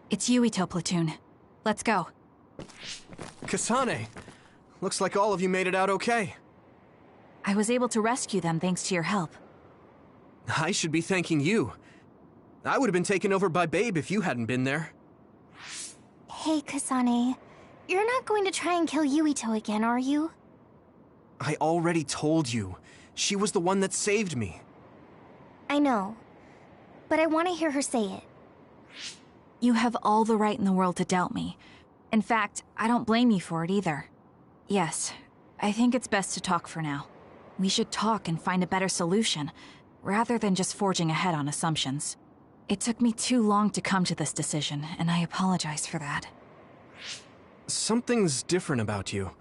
It's Yuito platoon. Let's go. Kasane! Looks like all of you made it out okay. I was able to rescue them thanks to your help. I should be thanking you. I would have been taken over by Babe if you hadn't been there. Hey, Kasane. You're not going to try and kill Yuito again, are you? I already told you. She was the one that saved me. I know. But I want to hear her say it. You have all the right in the world to doubt me. In fact, I don't blame you for it either. Yes, I think it's best to talk for now. We should talk and find a better solution, rather than just forging ahead on assumptions. It took me too long to come to this decision, and I apologize for that. Something's different about you.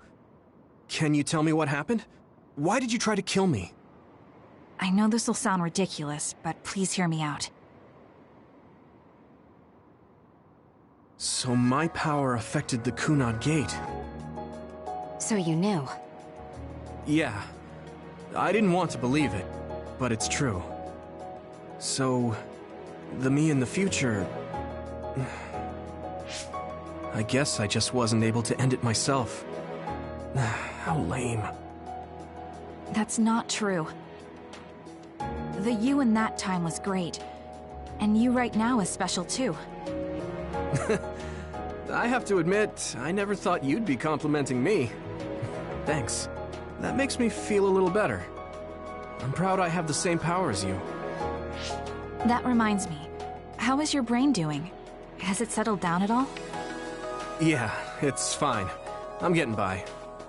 Can you tell me what happened? Why did you try to kill me? I know this will sound ridiculous, but please hear me out. So my power affected the Kunad Gate. So you knew. Yeah. I didn't want to believe it, but it's true. So, the me in the future... I guess I just wasn't able to end it myself. How lame. That's not true. The you in that time was great, and you right now is special too. I have to admit, I never thought you'd be complimenting me. Thanks. That makes me feel a little better. I'm proud I have the same power as you. That reminds me, how is your brain doing? Has it settled down at all? Yeah, it's fine. I'm getting by.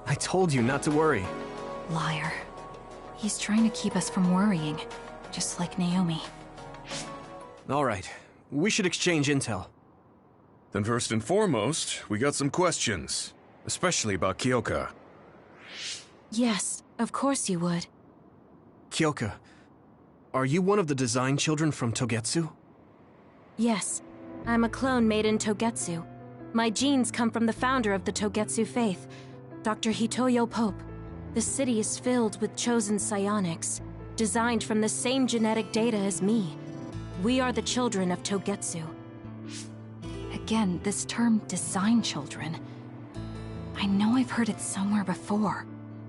I told you not to worry. Liar. He's trying to keep us from worrying, just like Naomi. All right, we should exchange intel. Then first and foremost, we got some questions. Especially about Kyoka. Yes, of course you would. Kyoka, are you one of the design children from Togetsu? Yes, I'm a clone made in Togetsu. My genes come from the founder of the Togetsu faith, Dr. Hitoyo Pope. The city is filled with chosen psionics, designed from the same genetic data as me. We are the children of Togetsu. Again, this term, design children. I know I've heard it somewhere before.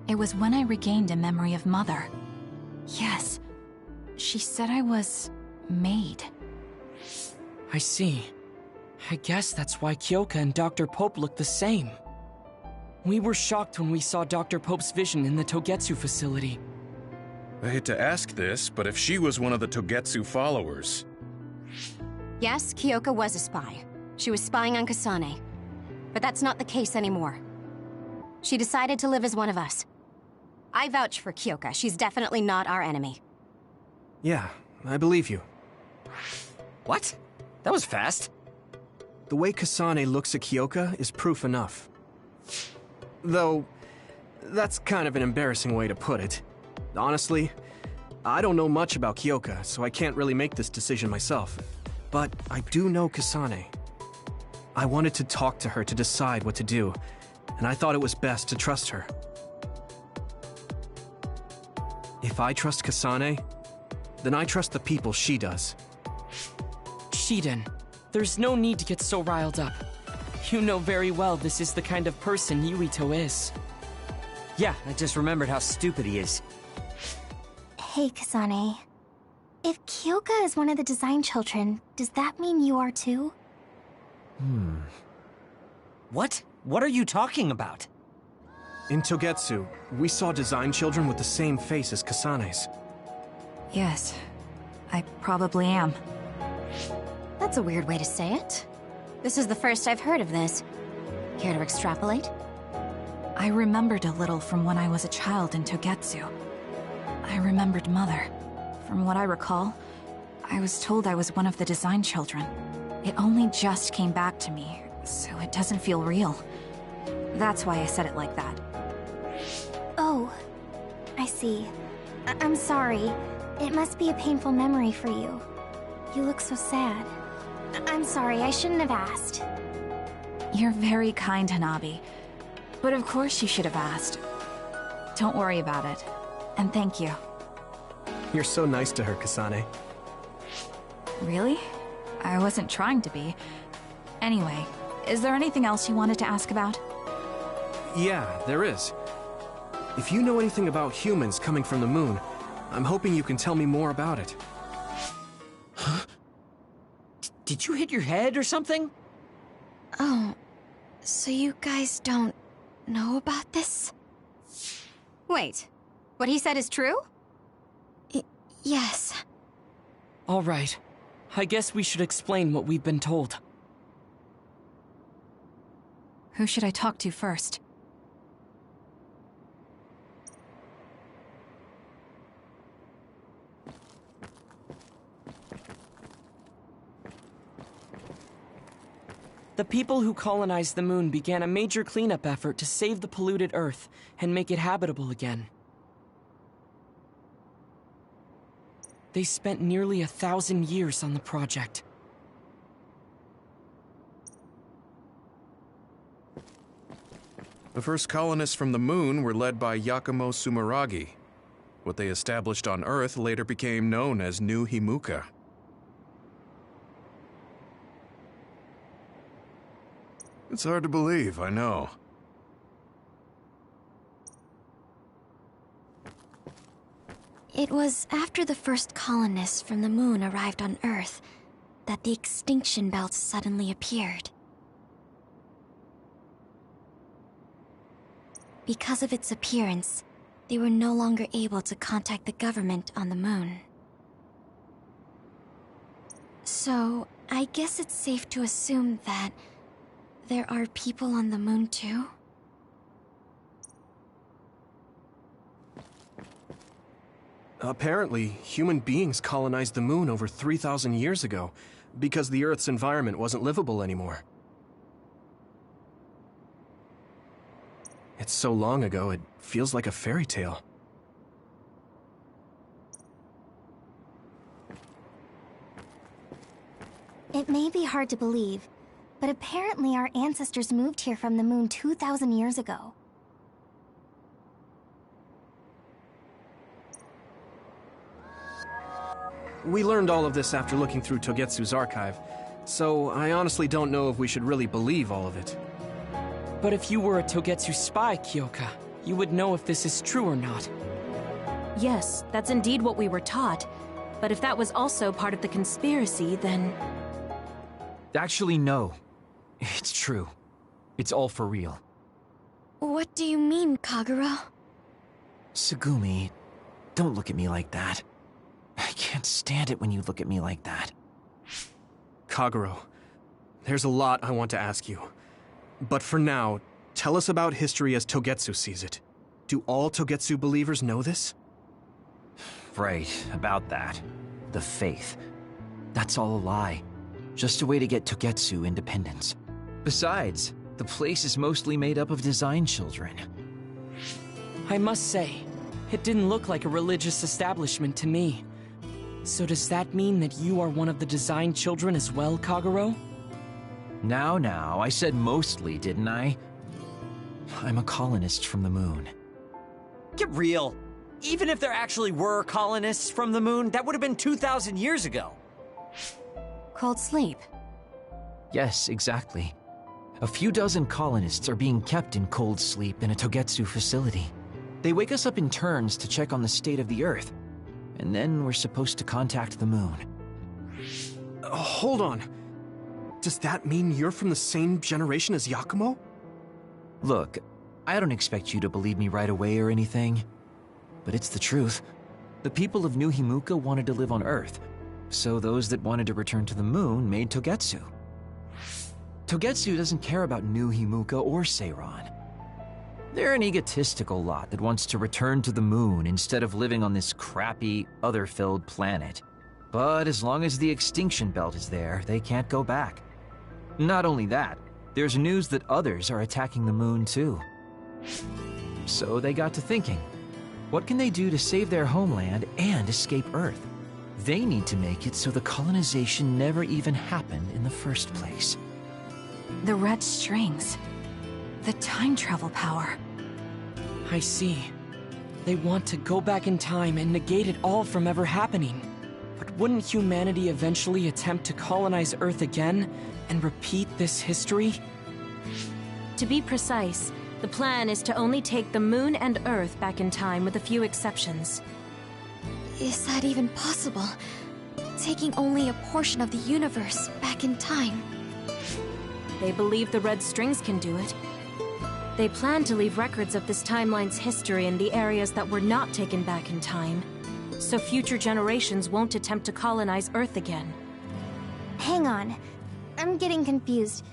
It was when I regained a memory of Mother. Yes, she said I was... made. I see. I guess that's why Kyoka and Dr. Pope look the same. We were shocked when we saw Dr. Pope's vision in the Togetsu facility. I hate to ask this, but if she was one of the Togetsu followers... Yes, Kyoka was a spy. She was spying on Kasane. But that's not the case anymore. She decided to live as one of us. I vouch for Kyoka. She's definitely not our enemy. Yeah, I believe you. What? That was fast. The way Kasane looks at Kyoka is proof enough. Though, that's kind of an embarrassing way to put it. Honestly, I don't know much about Kyoka, so I can't really make this decision myself. But I do know Kasane. I wanted to talk to her to decide what to do, and I thought it was best to trust her. If I trust Kasane, then I trust the people she does. Shiden, there's no need to get so riled up. You know very well this is the kind of person Yuito is. Yeah, I just remembered how stupid he is. Hey, Kasane. If Kyoka is one of the design children, does that mean you are too? What? What are you talking about? In Togetsu, we saw design children with the same face as Kasane's. Yes, I probably am. That's a weird way to say it. This is the first I've heard of this. Care to extrapolate? I remembered a little from when I was a child in Togetsu. I remembered Mother. From what I recall, I was told I was one of the design children. It only just came back to me, so it doesn't feel real. That's why I said it like that. Oh, I see. I'm sorry. It must be a painful memory for you. You look so sad. I'm sorry, I shouldn't have asked. You're very kind, Hanabi. But of course you should have asked. Don't worry about it. And thank you. You're so nice to her, Kasane. Really? I wasn't trying to be. Anyway, is there anything else you wanted to ask about? Yeah, there is. If you know anything about humans coming from the moon, I'm hoping you can tell me more about it. Huh? Did you hit your head or something? Oh, so you guys don't know about this? Wait, what he said is true? Yes. All right. I guess we should explain what we've been told. Who should I talk to first? The people who colonized the moon began a major cleanup effort to save the polluted Earth and make it habitable again. They spent nearly 1,000 years on the project. The first colonists from the moon were led by Yakumo Sumeragi. What they established on Earth later became known as New Himuka. It's hard to believe, I know. It was after the first colonists from the moon arrived on Earth that the extinction belt suddenly appeared. Because of its appearance, they were no longer able to contact the government on the moon. So, I guess it's safe to assume that there are people on the moon too? Apparently, human beings colonized the moon over 3,000 years ago, because the Earth's environment wasn't livable anymore. It's so long ago, it feels like a fairy tale. It may be hard to believe, but apparently our ancestors moved here from the moon 2,000 years ago. We learned all of this after looking through Togetsu's archive, so I honestly don't know if we should really believe all of it. But if you were a Togetsu spy, Kyoka, you would know if this is true or not. Yes, that's indeed what we were taught. But if that was also part of the conspiracy, then... Actually, no. It's true. It's all for real. What do you mean, Kagero? Tsugumi, don't look at me like that. I can't stand it when you look at me like that. Kagero, there's a lot I want to ask you. But for now, tell us about history as Togetsu sees it. Do all Togetsu believers know this? Right, about that. The faith. That's all a lie. Just a way to get Togetsu independence. Besides, the place is mostly made up of design children. I must say, it didn't look like a religious establishment to me. So does that mean that you are one of the design children as well, Kagero? Now, I said mostly, didn't I? I'm a colonist from the moon. Get real! Even if there actually were colonists from the moon, that would have been 2,000 years ago. Cold sleep. Yes, exactly. A few dozen colonists are being kept in cold sleep in a Togetsu facility. They wake us up in turns to check on the state of the Earth, and then we're supposed to contact the moon. Hold on. Does that mean you're from the same generation as Yakumo? Look, I don't expect you to believe me right away or anything, but it's the truth. The people of New Himuka wanted to live on Earth, so those that wanted to return to the moon made Togetsu. Togetsu doesn't care about New Himuka or Seiran. They're an egotistical lot that wants to return to the moon instead of living on this crappy, other-filled planet. But as long as the extinction belt is there, they can't go back. Not only that, there's news that others are attacking the moon too. So they got to thinking, what can they do to save their homeland and escape Earth? They need to make it so the colonization never even happened in the first place. The red strings. The time travel power. I see. They want to go back in time and negate it all from ever happening. But wouldn't humanity eventually attempt to colonize Earth again and repeat this history? To be precise, the plan is to only take the moon and Earth back in time with a few exceptions. Is that even possible? Taking only a portion of the universe back in time. They believe the red strings can do it. They plan to leave records of this timeline's history in the areas that were not taken back in time, so future generations won't attempt to colonize Earth again. Hang on. I'm getting confused.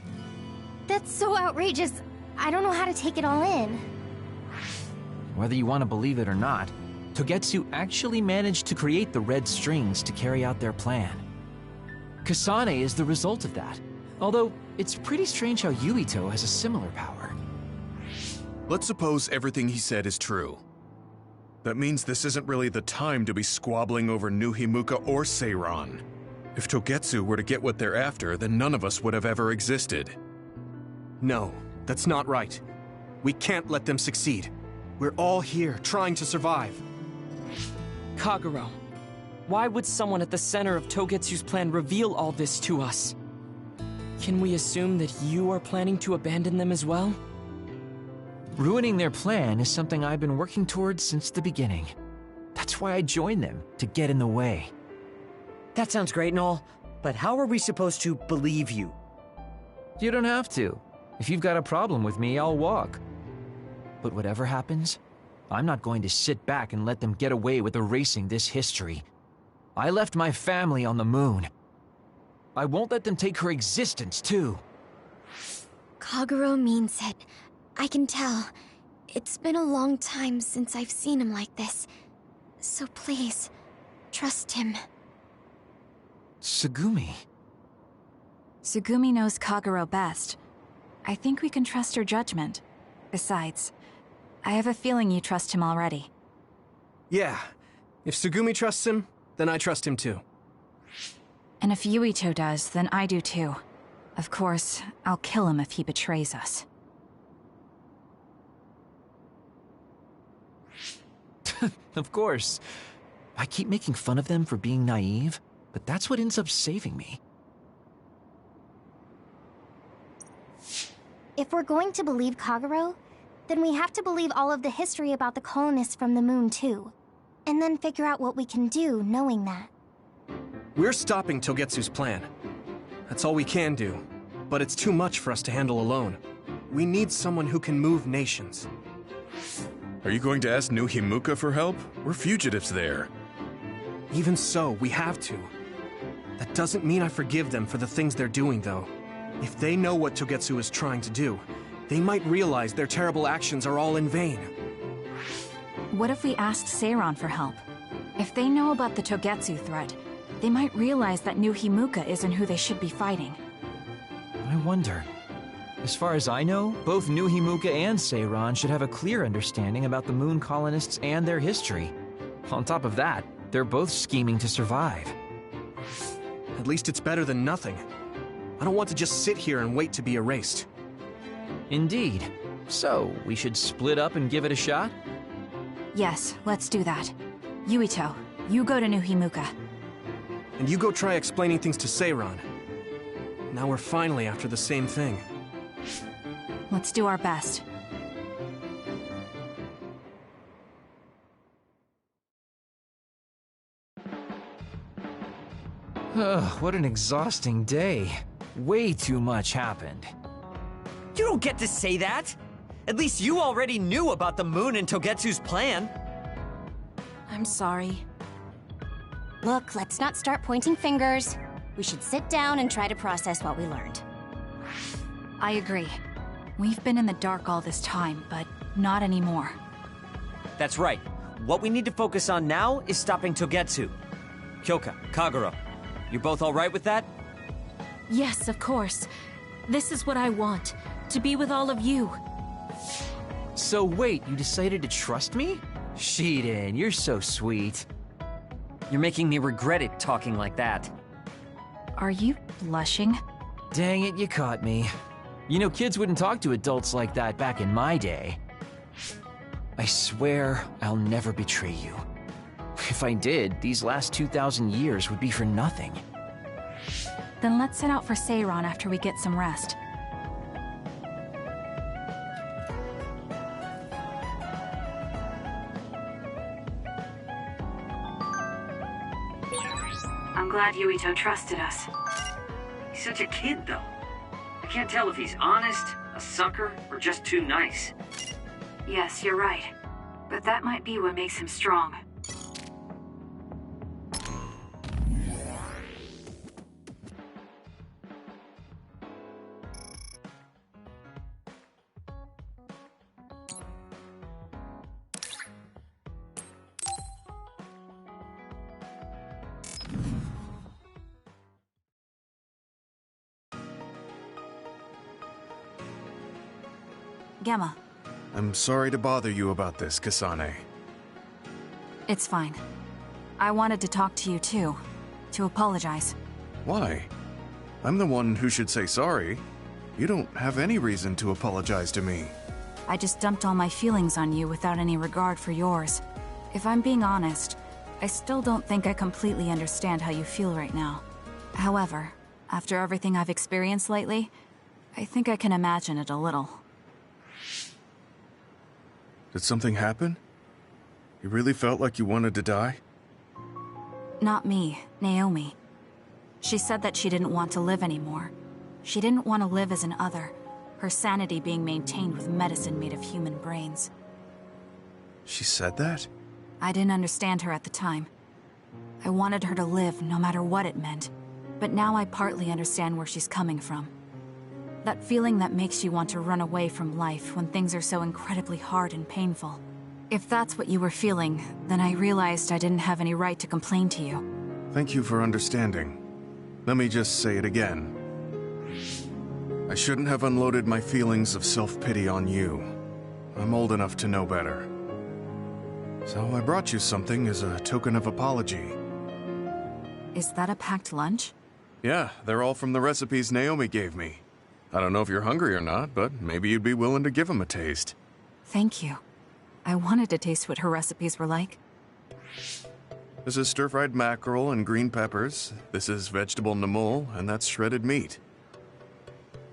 That's so outrageous. I don't know how to take it all in. Whether you want to believe it or not, Togetsu actually managed to create the red strings to carry out their plan. Kasane is the result of that, although it's pretty strange how Yuito has a similar power. Let's suppose everything he said is true. That means this isn't really the time to be squabbling over New Himuka or Seiran. If Togetsu were to get what they're after, then none of us would have ever existed. No, that's not right. We can't let them succeed. We're all here, trying to survive. Kagero, why would someone at the center of Togetsu's plan reveal all this to us? Can we assume that you are planning to abandon them as well? Ruining their plan is something I've been working towards since the beginning. That's why I joined them, to get in the way. That sounds great and all, but how are we supposed to believe you? You don't have to. If you've got a problem with me, I'll walk. But whatever happens, I'm not going to sit back and let them get away with erasing this history. I left my family on the moon. I won't let them take her existence, too. Kagero means it. I can tell. It's been a long time since I've seen him like this. So please, trust him. Tsugumi. Tsugumi knows Kagero best. I think we can trust her judgment. Besides, I have a feeling you trust him already. Yeah. If Tsugumi trusts him, then I trust him too. And if Yuito does, then I do too. Of course, I'll kill him if he betrays us. Of course. I keep making fun of them for being naive, but that's what ends up saving me. If we're going to believe Kagero, then we have to believe all of the history about the colonists from the moon too. And then figure out what we can do knowing that. We're stopping Togetsu's plan. That's all we can do. But it's too much for us to handle alone. We need someone who can move nations. Are you going to ask New Himuka for help? We're fugitives there. Even so, we have to. That doesn't mean I forgive them for the things they're doing, though. If they know what Togetsu is trying to do, they might realize their terrible actions are all in vain. What if we asked Seiran for help? If they know about the Togetsu threat, they might realize that New Himuka isn't who they should be fighting. I wonder. As far as I know, both New Himuka and Seiran should have a clear understanding about the moon colonists and their history. On top of that, they're both scheming to survive. At least it's better than nothing. I don't want to just sit here and wait to be erased. Indeed. So, we should split up and give it a shot? Yes, let's do that. Yuito, you go to New Himuka. And you go try explaining things to Seiran. Now we're finally after the same thing. Let's do our best. Ugh, what an exhausting day. Way too much happened. You don't get to say that! At least you already knew about the moon and Togetsu's plan. I'm sorry. Look, let's not start pointing fingers. We should sit down and try to process what we learned. I agree. We've been in the dark all this time, but not anymore. That's right. What we need to focus on now is stopping Togetsu. Kyoka, Kagero, you're both alright with that? Yes, of course. This is what I want. To be with all of you. So wait, you decided to trust me? Shiden, you're so sweet. You're making me regret it talking like that. Are you blushing? Dang it, you caught me. You know, kids wouldn't talk to adults like that back in my day. I swear I'll never betray you. If I did, these last 2,000 years would be for nothing. Then let's set out for Seiron after we get some rest. I'm glad Yuito trusted us. He's such a kid, though. I can't tell if he's honest, a sucker, or just too nice. Yes, you're right. But that might be what makes him strong. Gemma. I'm sorry to bother you about this, Kasane. It's fine. I wanted to talk to you too. To apologize. Why? I'm the one who should say sorry. You don't have any reason to apologize to me. I just dumped all my feelings on you without any regard for yours. If I'm being honest, I still don't think I completely understand how you feel right now. However, after everything I've experienced lately, I think I can imagine it a little. Did something happen? You really felt like you wanted to die? Not me, Naomi. She said that she didn't want to live anymore. She didn't want to live as an other, her sanity being maintained with medicine made of human brains. She said that? I didn't understand her at the time. I wanted her to live no matter what it meant, but now I partly understand where she's coming from. That feeling that makes you want to run away from life when things are so incredibly hard and painful. If that's what you were feeling, then I realized I didn't have any right to complain to you. Thank you for understanding. Let me just say it again. I shouldn't have unloaded my feelings of self-pity on you. I'm old enough to know better. So I brought you something as a token of apology. Is that a packed lunch? Yeah, they're all from the recipes Naomi gave me. I don't know if you're hungry or not, but maybe you'd be willing to give them a taste. Thank you. I wanted to taste what her recipes were like. This is stir-fried mackerel and green peppers. This is vegetable namul, and that's shredded meat.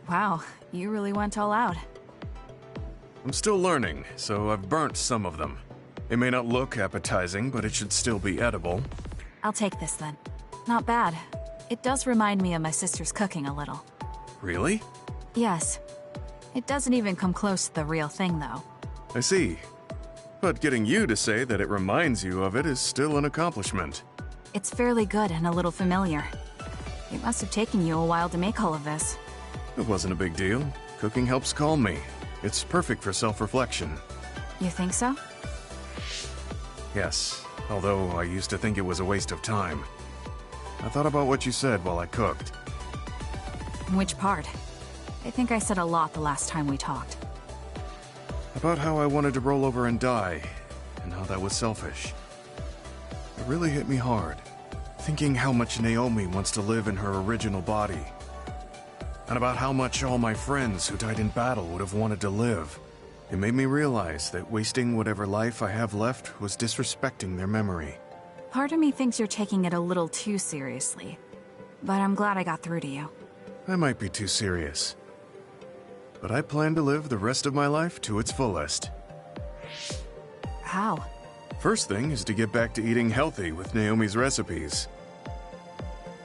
Wow, you really went all out. I'm still learning, so I've burnt some of them. It may not look appetizing, but it should still be edible. I'll take this then. Not bad. It does remind me of my sister's cooking a little. Really? Yes. It doesn't even come close to the real thing, though. I see. But getting you to say that it reminds you of it is still an accomplishment. It's fairly good and a little familiar. It must have taken you a while to make all of this. It wasn't a big deal. Cooking helps calm me. It's perfect for self-reflection. You think so? Yes, although I used to think it was a waste of time. I thought about what you said while I cooked. Which part? I think I said a lot the last time we talked. About how I wanted to roll over and die, and how that was selfish. It really hit me hard, thinking how much Naomi wants to live in her original body. And about how much all my friends who died in battle would have wanted to live. It made me realize that wasting whatever life I have left was disrespecting their memory. Part of me thinks you're taking it a little too seriously, but I'm glad I got through to you. I might be too serious. But I plan to live the rest of my life to its fullest. How? First thing is to get back to eating healthy with Naomi's recipes.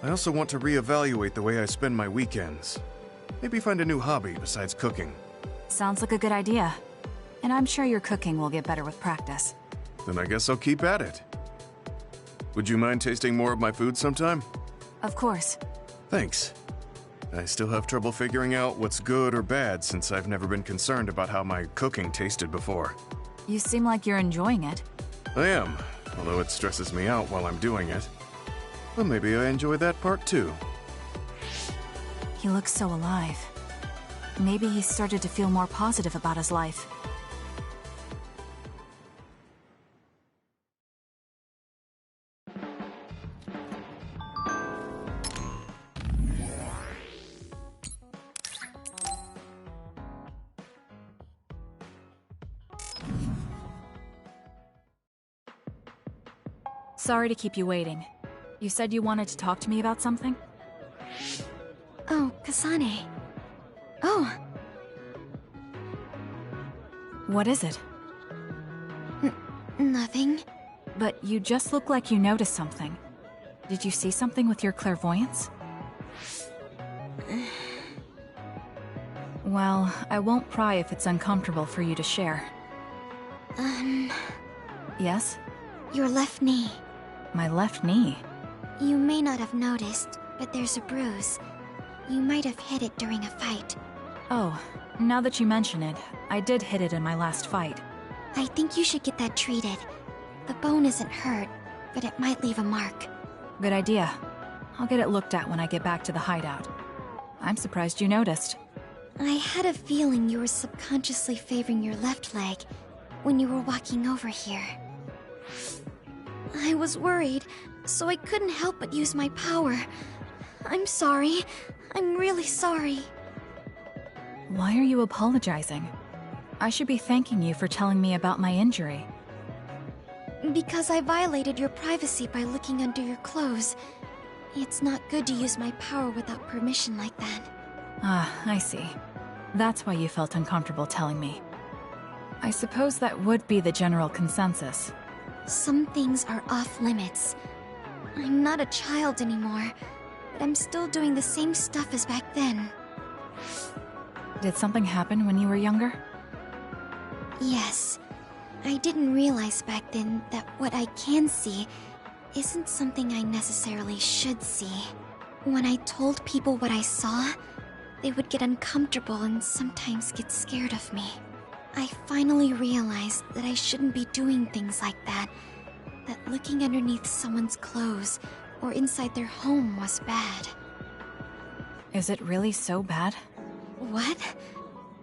I also want to reevaluate the way I spend my weekends. Maybe find a new hobby besides cooking. Sounds like a good idea. And I'm sure your cooking will get better with practice. Then I guess I'll keep at it. Would you mind tasting more of my food sometime? Of course. Thanks. I still have trouble figuring out what's good or bad since I've never been concerned about how my cooking tasted before. You seem like you're enjoying it. I am, although it stresses me out while I'm doing it. But maybe I enjoy that part too. He looks so alive. Maybe he started to feel more positive about his life. Sorry to keep you waiting. You said you wanted to talk to me about something? Oh, Kasane. Oh. What is it? Nothing. But you just look like you noticed something. Did you see something with your clairvoyance? Well, I won't pry if it's uncomfortable for you to share. Yes? Your left knee. My left knee? You may not have noticed, but there's a bruise. You might have hit it during a fight. Oh, now that you mention it, I did hit it in my last fight. I think you should get that treated. The bone isn't hurt, but it might leave a mark. Good idea. I'll get it looked at when I get back to the hideout. I'm surprised you noticed. I had a feeling you were subconsciously favoring your left leg when you were walking over here. I was worried, so I couldn't help but use my power. I'm sorry. I'm really sorry. Why are you apologizing? I should be thanking you for telling me about my injury. Because I violated your privacy by looking under your clothes. It's not good to use my power without permission like that. Ah, I see. That's why you felt uncomfortable telling me. I suppose that would be the general consensus. Some things are off limits. I'm not a child anymore, but I'm still doing the same stuff as back then. Did something happen when you were younger? Yes. I didn't realize back then that what I can see isn't something I necessarily should see. When I told people what I saw, they would get uncomfortable and sometimes get scared of me. I finally realized that I shouldn't be doing things like that. That looking underneath someone's clothes or inside their home was bad. Is it really so bad? What?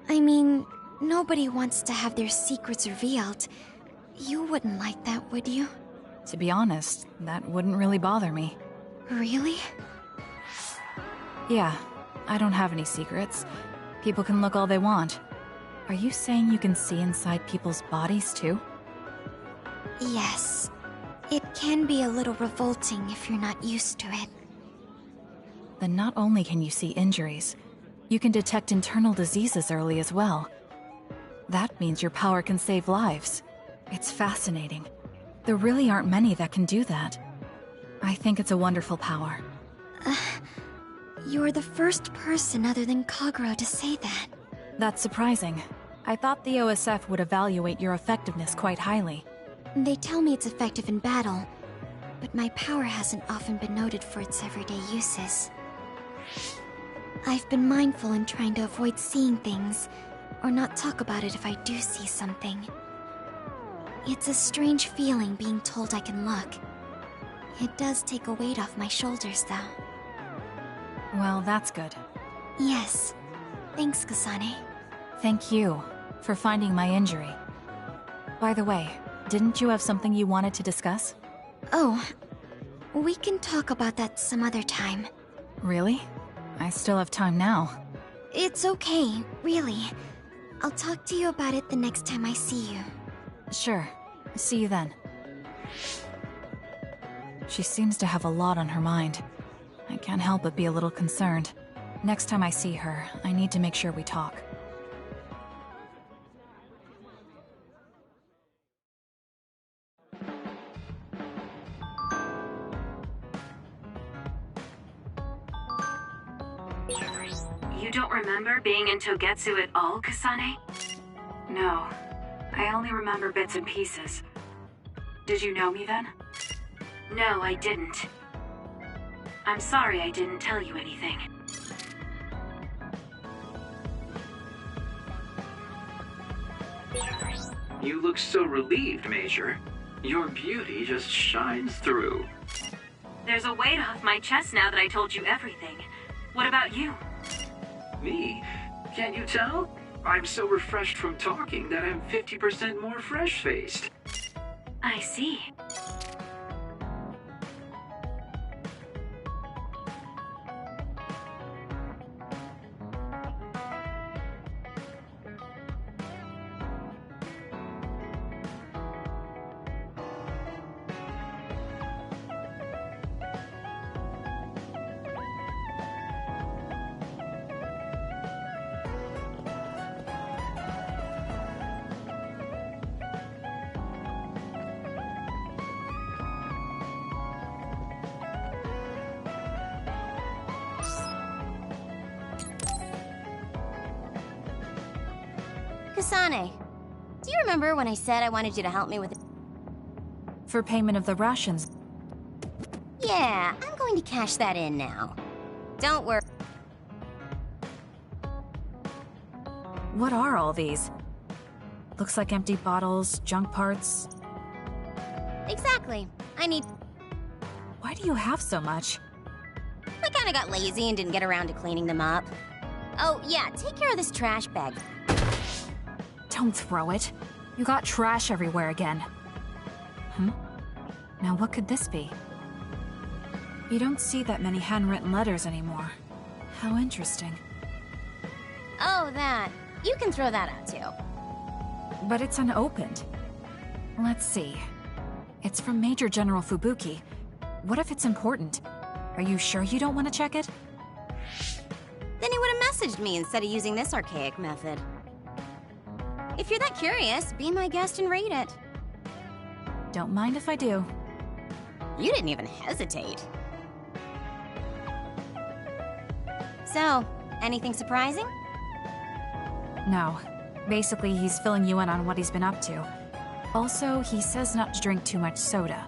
I mean, nobody wants to have their secrets revealed. You wouldn't like that, would you? To be honest, that wouldn't really bother me. Really? Yeah, I don't have any secrets. People can look all they want. Are you saying you can see inside people's bodies too? Yes. It can be a little revolting if you're not used to it. Then not only can you see injuries, you can detect internal diseases early as well. That means your power can save lives. It's fascinating. There really aren't many that can do that. I think it's a wonderful power. You're the first person other than Kagero to say that. That's surprising. I thought the OSF would evaluate your effectiveness quite highly. They tell me it's effective in battle, but my power hasn't often been noted for its everyday uses. I've been mindful in trying to avoid seeing things, or not talk about it if I do see something. It's a strange feeling being told I can look. It does take a weight off my shoulders, though. Well, that's good. Yes. Thanks, Kasane. Thank you for finding my injury. By the way, didn't you have something you wanted to discuss? Oh, we can talk about that some other time. Really? I still have time now. It's okay, really. I'll talk to you about it the next time I see you. Sure. See you then. She seems to have a lot on her mind. I can't help but be a little concerned. Next time I see her, I need to make sure we talk. You don't remember being in Togetsu at all, Kasane? No. I only remember bits and pieces. Did you know me then? No, I didn't. I'm sorry I didn't tell you anything. You look so relieved, Major. Your beauty just shines through. There's a weight off my chest now that I told you everything. What about you? Me? Can't you tell? I'm so refreshed from talking that I'm 50% more fresh-faced. I see. Kasane, do you remember when I said I wanted you to help me with... For payment of the rations. Yeah, I'm going to cash that in now. Don't worry. What are all these? Looks like empty bottles, junk parts. Exactly. I need... Why do you have so much? I kinda got lazy and didn't get around to cleaning them up. Oh, yeah, take care of this trash bag. Don't throw it. You got trash everywhere again. Now what could this be? You don't see that many handwritten letters anymore. How interesting. Oh, that. You can throw that out, too. But it's unopened. Let's see. It's from Major General Fubuki. What if it's important? Are you sure you don't want to check it? Then he would have messaged me instead of using this archaic method. If you're that curious, be my guest and read it. Don't mind if I do. You didn't even hesitate. So, anything surprising? No. Basically, he's filling you in on what he's been up to. Also, he says not to drink too much soda.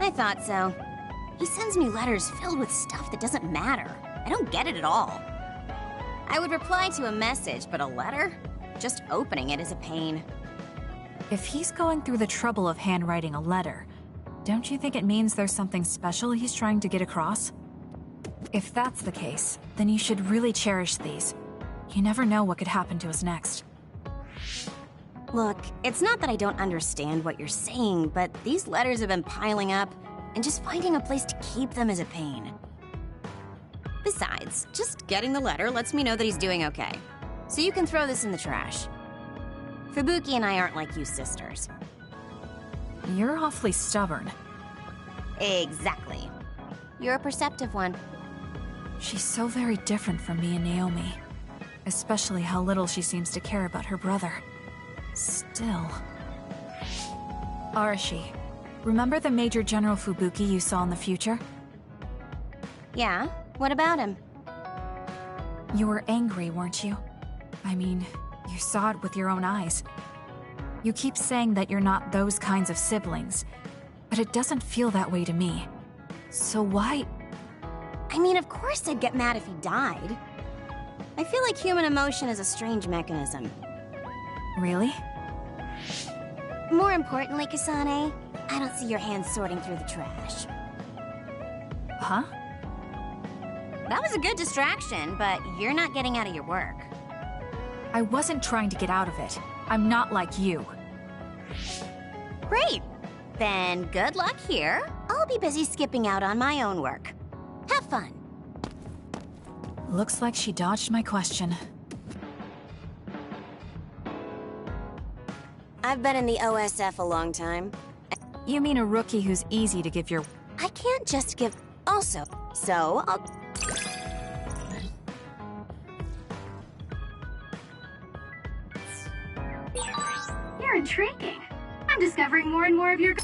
I thought so. He sends me letters filled with stuff that doesn't matter. I don't get it at all. I would reply to a message, but a letter? Just opening it is a pain. If he's going through the trouble of handwriting a letter, don't you think it means there's something special he's trying to get across? If that's the case, then you should really cherish these. You never know what could happen to us next. Look, it's not that I don't understand what you're saying, but these letters have been piling up, and just finding a place to keep them is a pain. Besides, just getting the letter lets me know that he's doing okay. So you can throw this in the trash. Fubuki and I aren't like you sisters. You're awfully stubborn. Exactly. You're a perceptive one. She's so very different from me and Naomi. Especially how little she seems to care about her brother. Still... Arashi, remember the Major General Fubuki you saw in the future? Yeah? What about him? You were angry, weren't you? I mean, you saw it with your own eyes. You keep saying that you're not those kinds of siblings, but it doesn't feel that way to me. So why... I mean, of course I'd get mad if he died. I feel like human emotion is a strange mechanism. Really? More importantly, Kasane, I don't see your hands sorting through the trash. Huh? That was a good distraction, but you're not getting out of your work. I wasn't trying to get out of it. I'm not like you. Great! Then good luck here. I'll be busy skipping out on my own work. Have fun. Looks like she dodged my question. I've been in the OSF a long time. You mean a rookie who's easy to give your... I can't just give... Also, so I'll... You're intriguing. I'm discovering more and more of your...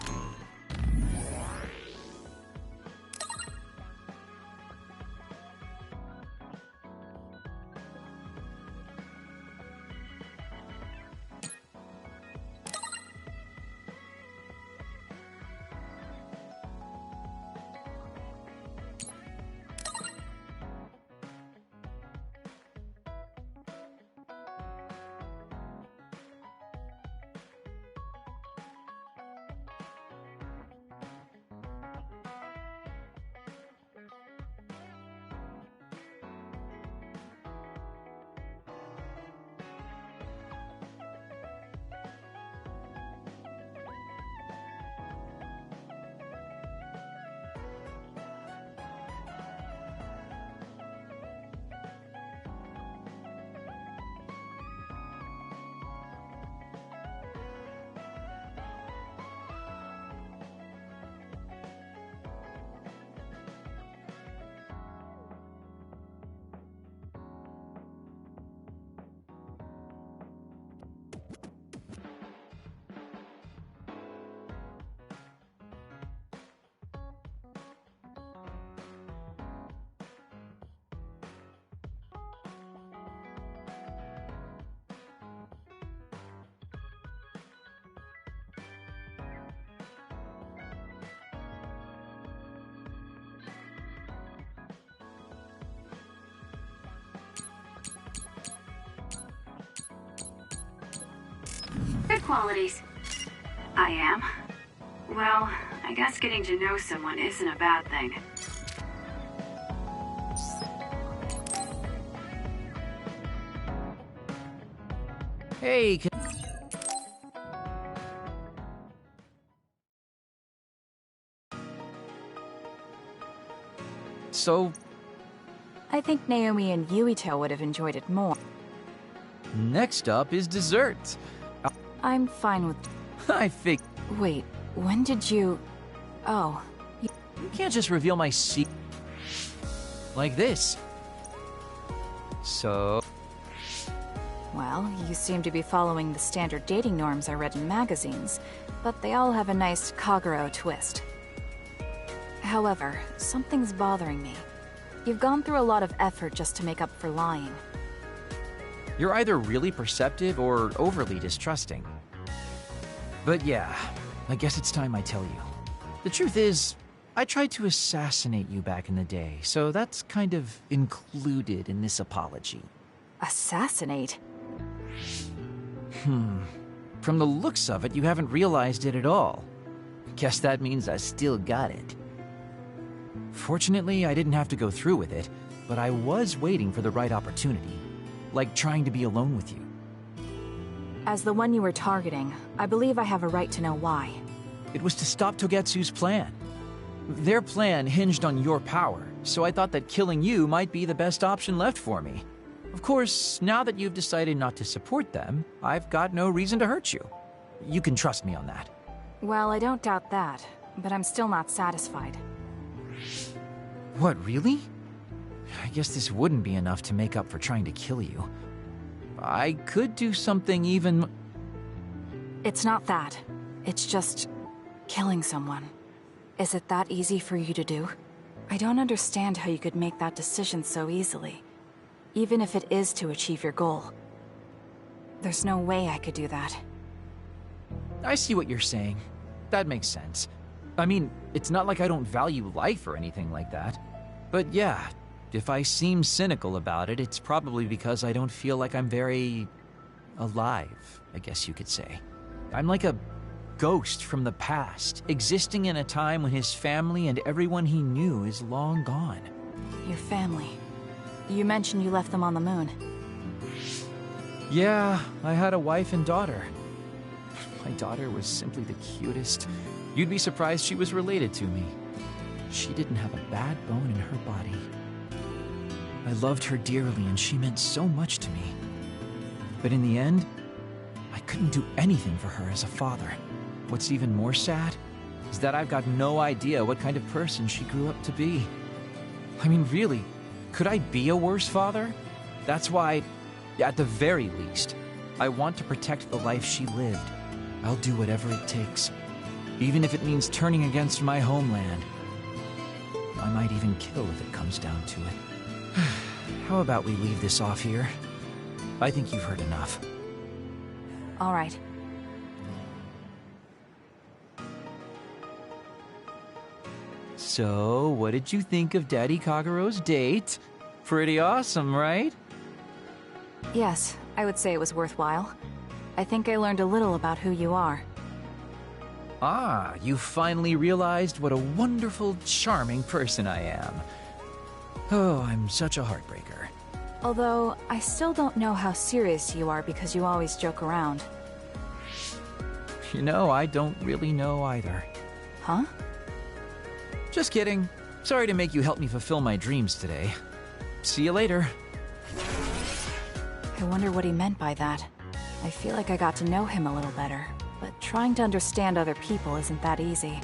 qualities. I am? Well, I guess getting to know someone isn't a bad thing. Hey, so, I think Naomi and Yuito would have enjoyed it more. next up is dessert. I'm fine with... I think Wait, when did you... Oh, you can't just reveal my secret like this. So, well, you seem to be following the standard dating norms I read in magazines, but they all have a nice Kagero twist. However, something's bothering me. You've gone through a lot of effort just to make up for lying. you're either really perceptive or overly distrusting. But yeah, I guess it's time I tell you. The truth is, I tried to assassinate you back in the day, so that's kind of included in this apology. Assassinate? From the looks of it, you haven't realized it at all. Guess that means I still got it. Fortunately, I didn't have to go through with it, but I was waiting for the right opportunity. Like trying to be alone with you. As the one you were targeting, I believe I have a right to know why. It was to stop Togetsu's plan. Their plan hinged on your power, so I thought that killing you might be the best option left for me. Of course, now that you've decided not to support them, I've got no reason to hurt you. You can trust me on that. Well, I don't doubt that, but I'm still not satisfied. What, really? I guess this wouldn't be enough to make up for trying to kill you. I could do something even... It's not that. It's just... killing someone. Is it that easy for you to do? I don't understand how you could make that decision so easily. Even if it is to achieve your goal. There's no way I could do that. I see what you're saying. That makes sense. I mean, it's not like I don't value life or anything like that. But yeah, if I seem cynical about it, it's probably because I don't feel like I'm very... alive, I guess you could say. I'm like a ghost from the past, existing in a time when his family and everyone he knew is long gone. Your family. You mentioned you left them on the moon. Yeah, I had a wife and daughter. My daughter was simply the cutest. You'd be surprised she was related to me. She didn't have a bad bone in her body. I loved her dearly and she meant so much to me. But in the end, I couldn't do anything for her as a father. What's even more sad is that I've got no idea what kind of person she grew up to be. I mean, really, could I be a worse father? That's why, at the very least, I want to protect the life she lived. I'll do whatever it takes, even if it means turning against my homeland. I might even kill if it comes down to it. How about we leave this off here? I think you've heard enough. All right. So, what did you think of Daddy Kagero's date? Pretty awesome, right? Yes, I would say it was worthwhile. I think I learned a little about who you are. Ah, you finally realized what a wonderful, charming person I am. Oh, I'm such a heartbreaker. Although, I still don't know how serious you are because you always joke around. You know, I don't really know either. Huh? Just kidding. Sorry to make you help me fulfill my dreams today. See you later. I wonder what he meant by that. I feel like I got to know him a little better, but trying to understand other people isn't that easy.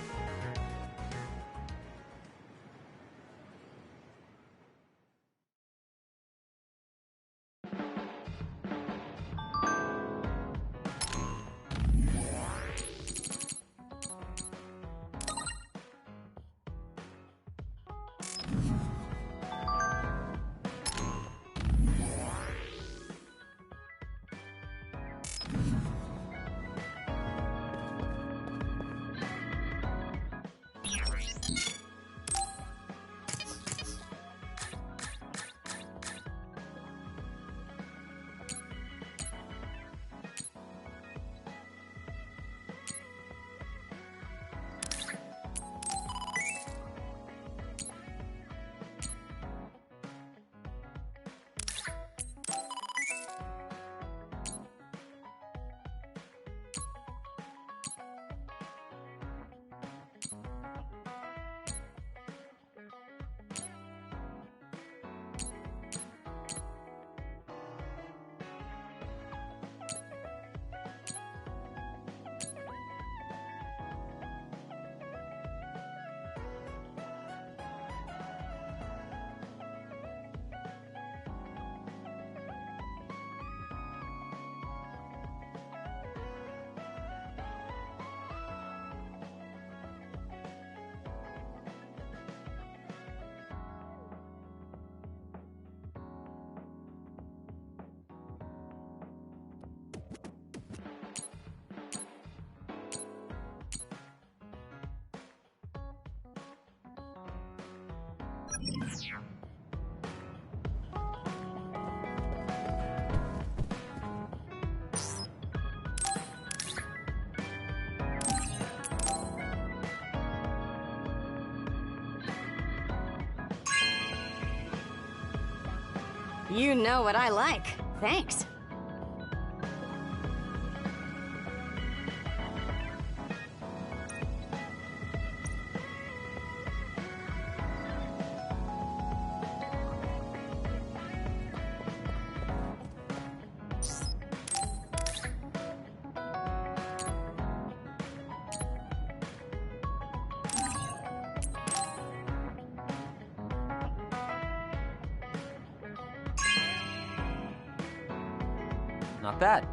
You know what I like. Thanks. Not bad.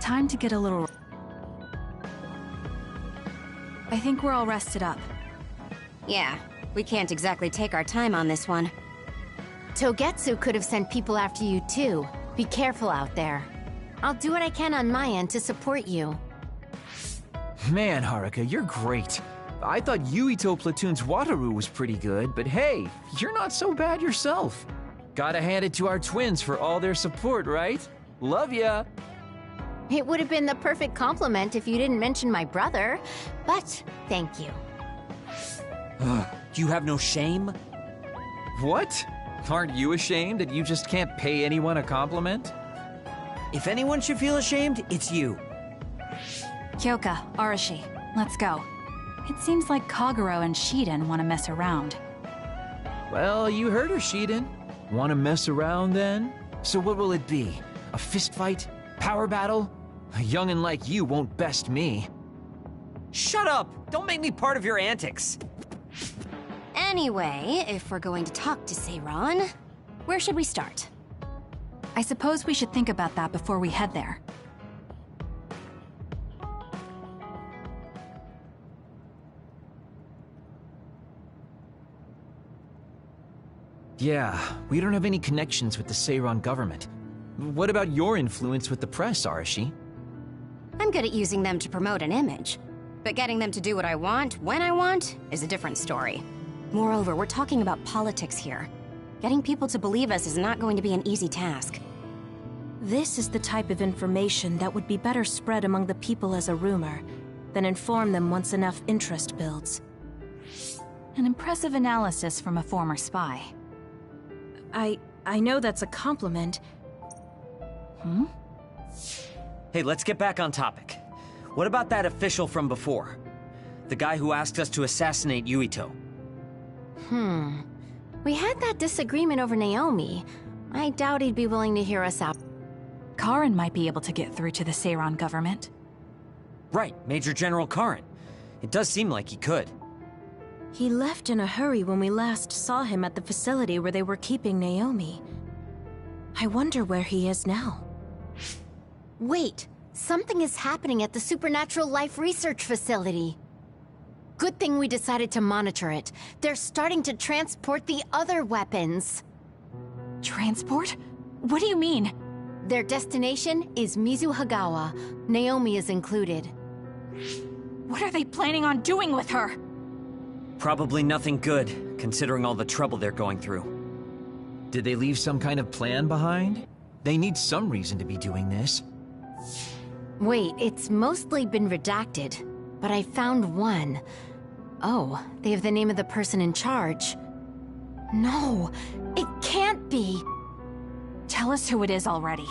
Time to get a little... I think we're all rested up. Yeah, we can't exactly take our time on this one. Togetsu could have sent people after you too. Be careful out there. I'll do what I can on my end to support you. Man, Haruka, you're great. I thought Yuito Platoon's Wataru was pretty good, but hey, you're not so bad yourself. Gotta hand it to our twins for all their support, right? Love ya! It would have been the perfect compliment if you didn't mention my brother, but thank you. You have no shame? What? Aren't you ashamed that you just can't pay anyone a compliment? If anyone should feel ashamed, it's you. Kyoka, Arashi, let's go. It seems like Kagero and Shiden want to mess around. Well, you heard her, Shiden. Want to mess around then? So what will it be? A fist fight? Power battle? A youngin' like you won't best me. Shut up! Don't make me part of your antics. Anyway, if we're going to talk to Seiran, where should we start? I suppose we should think about that before we head there. Yeah, we don't have any connections with the Seiran government. What about your influence with the press, Arashi? I'm good at using them to promote an image. But getting them to do what I want, when I want, is a different story. Moreover, we're talking about politics here. Getting people to believe us is not going to be an easy task. This is the type of information that would be better spread among the people as a rumor, than inform them once enough interest builds. An impressive analysis from a former spy. I know that's a compliment. Hmm? Hey, let's get back on topic. What about that official from before? The guy who asked us to assassinate Yuito. We had that disagreement over Naomi. I doubt he'd be willing to hear us out. Karin might be able to get through to the Seiran government. Right, Major General Karin. It does seem like he could. He left in a hurry when we last saw him at the facility where they were keeping Naomi. I wonder where he is now. Wait, something is happening at the Supernatural Life Research Facility. Good thing we decided to monitor it. They're starting to transport the other weapons. Transport? What do you mean? Their destination is Mizuhagawa. Naomi is included. What are they planning on doing with her? Probably nothing good, considering all the trouble they're going through. Did they leave some kind of plan behind? They need some reason to be doing this. Wait, it's mostly been redacted, but I found one. Oh, they have the name of the person in charge. No, it can't be. Tell us who it is already.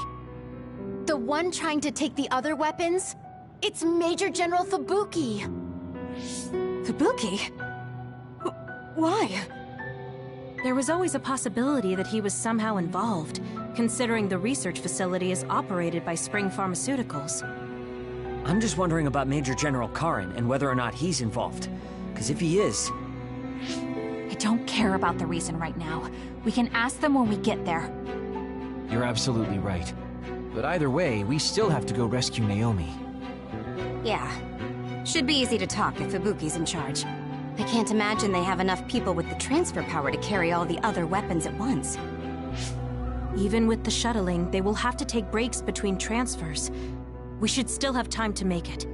The one trying to take the other weapons? It's Major General Fubuki. Fubuki? Why? There was always a possibility that he was somehow involved, considering the research facility is operated by Spring Pharmaceuticals. I'm just wondering about Major General Karin and whether or not he's involved. Because if he is... I don't care about the reason right now. We can ask them when we get there. You're absolutely right. But either way, we still have to go rescue Naomi. Yeah. Should be easy to talk if Ibuki's in charge. I can't imagine they have enough people with the transfer power to carry all the other weapons at once. Even with the shuttling, they will have to take breaks between transfers. We should still have time to make it.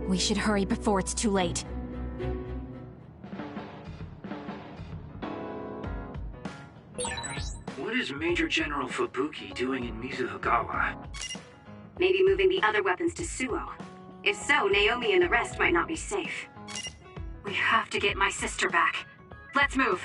We should hurry before it's too late. What is Major General Fubuki doing in Mizuhagawa? Maybe moving the other weapons to Suo. If so, Naomi and the rest might not be safe. We have to get my sister back. Let's move.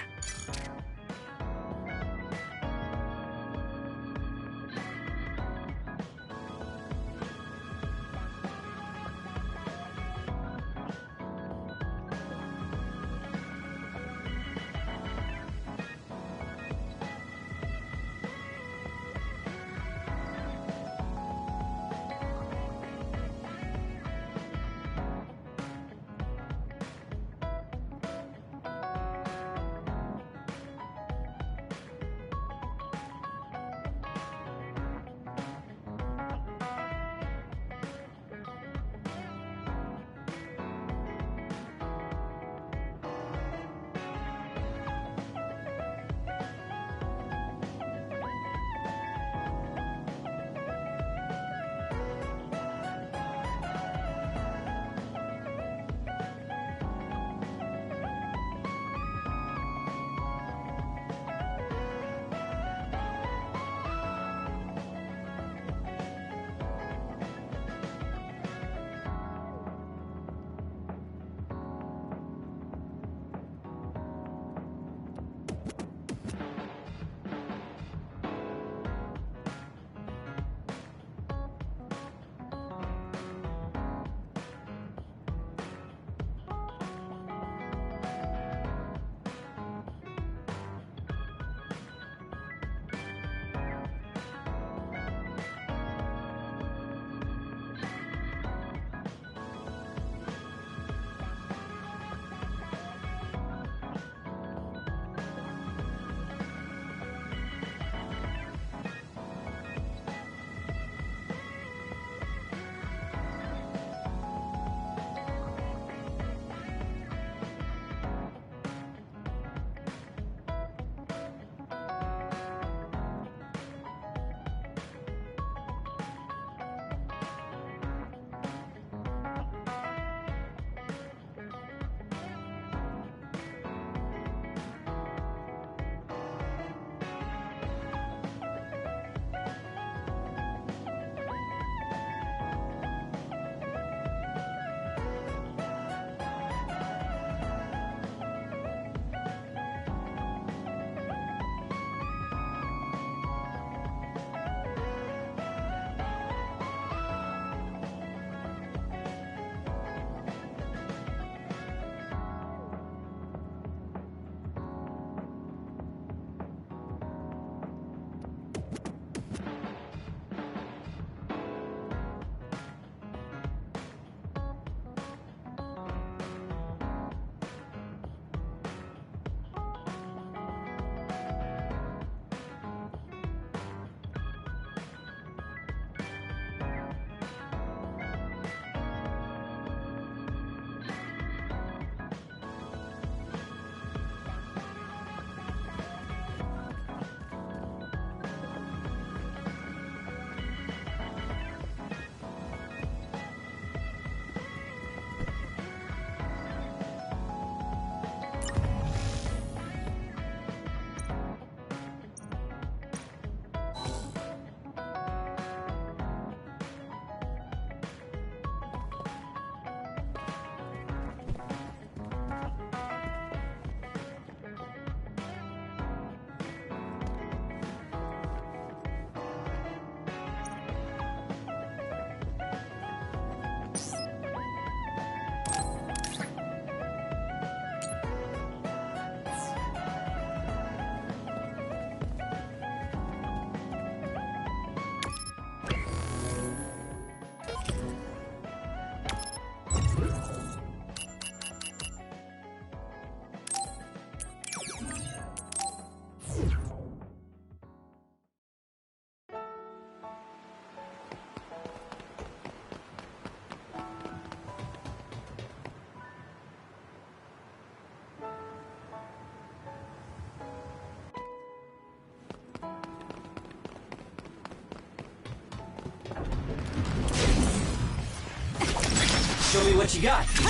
Show me what you got. It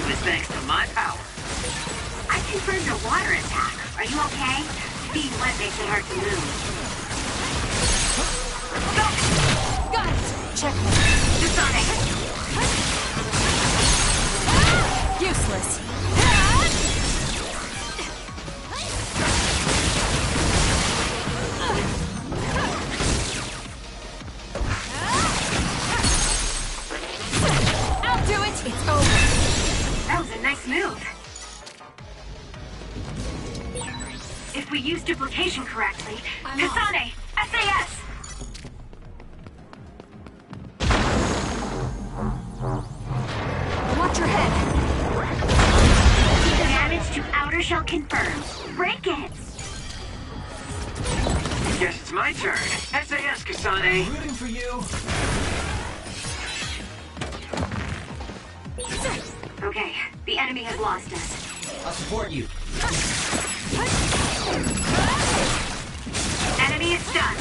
was thanks to my power. I confirmed a water attack. Are you okay? Being wet makes it hard to move. Got it! Check me. Kasane! Useless. I'll do it! It's over. That was a nice move. If we use duplication correctly, Kasane! SAS! Watch your head. Damage to outer shell confirmed. Break it! Guess it's my turn. SAS, Kasane. Rooting for you. Okay, the enemy has lost us. I'll support you. Enemy is stunned.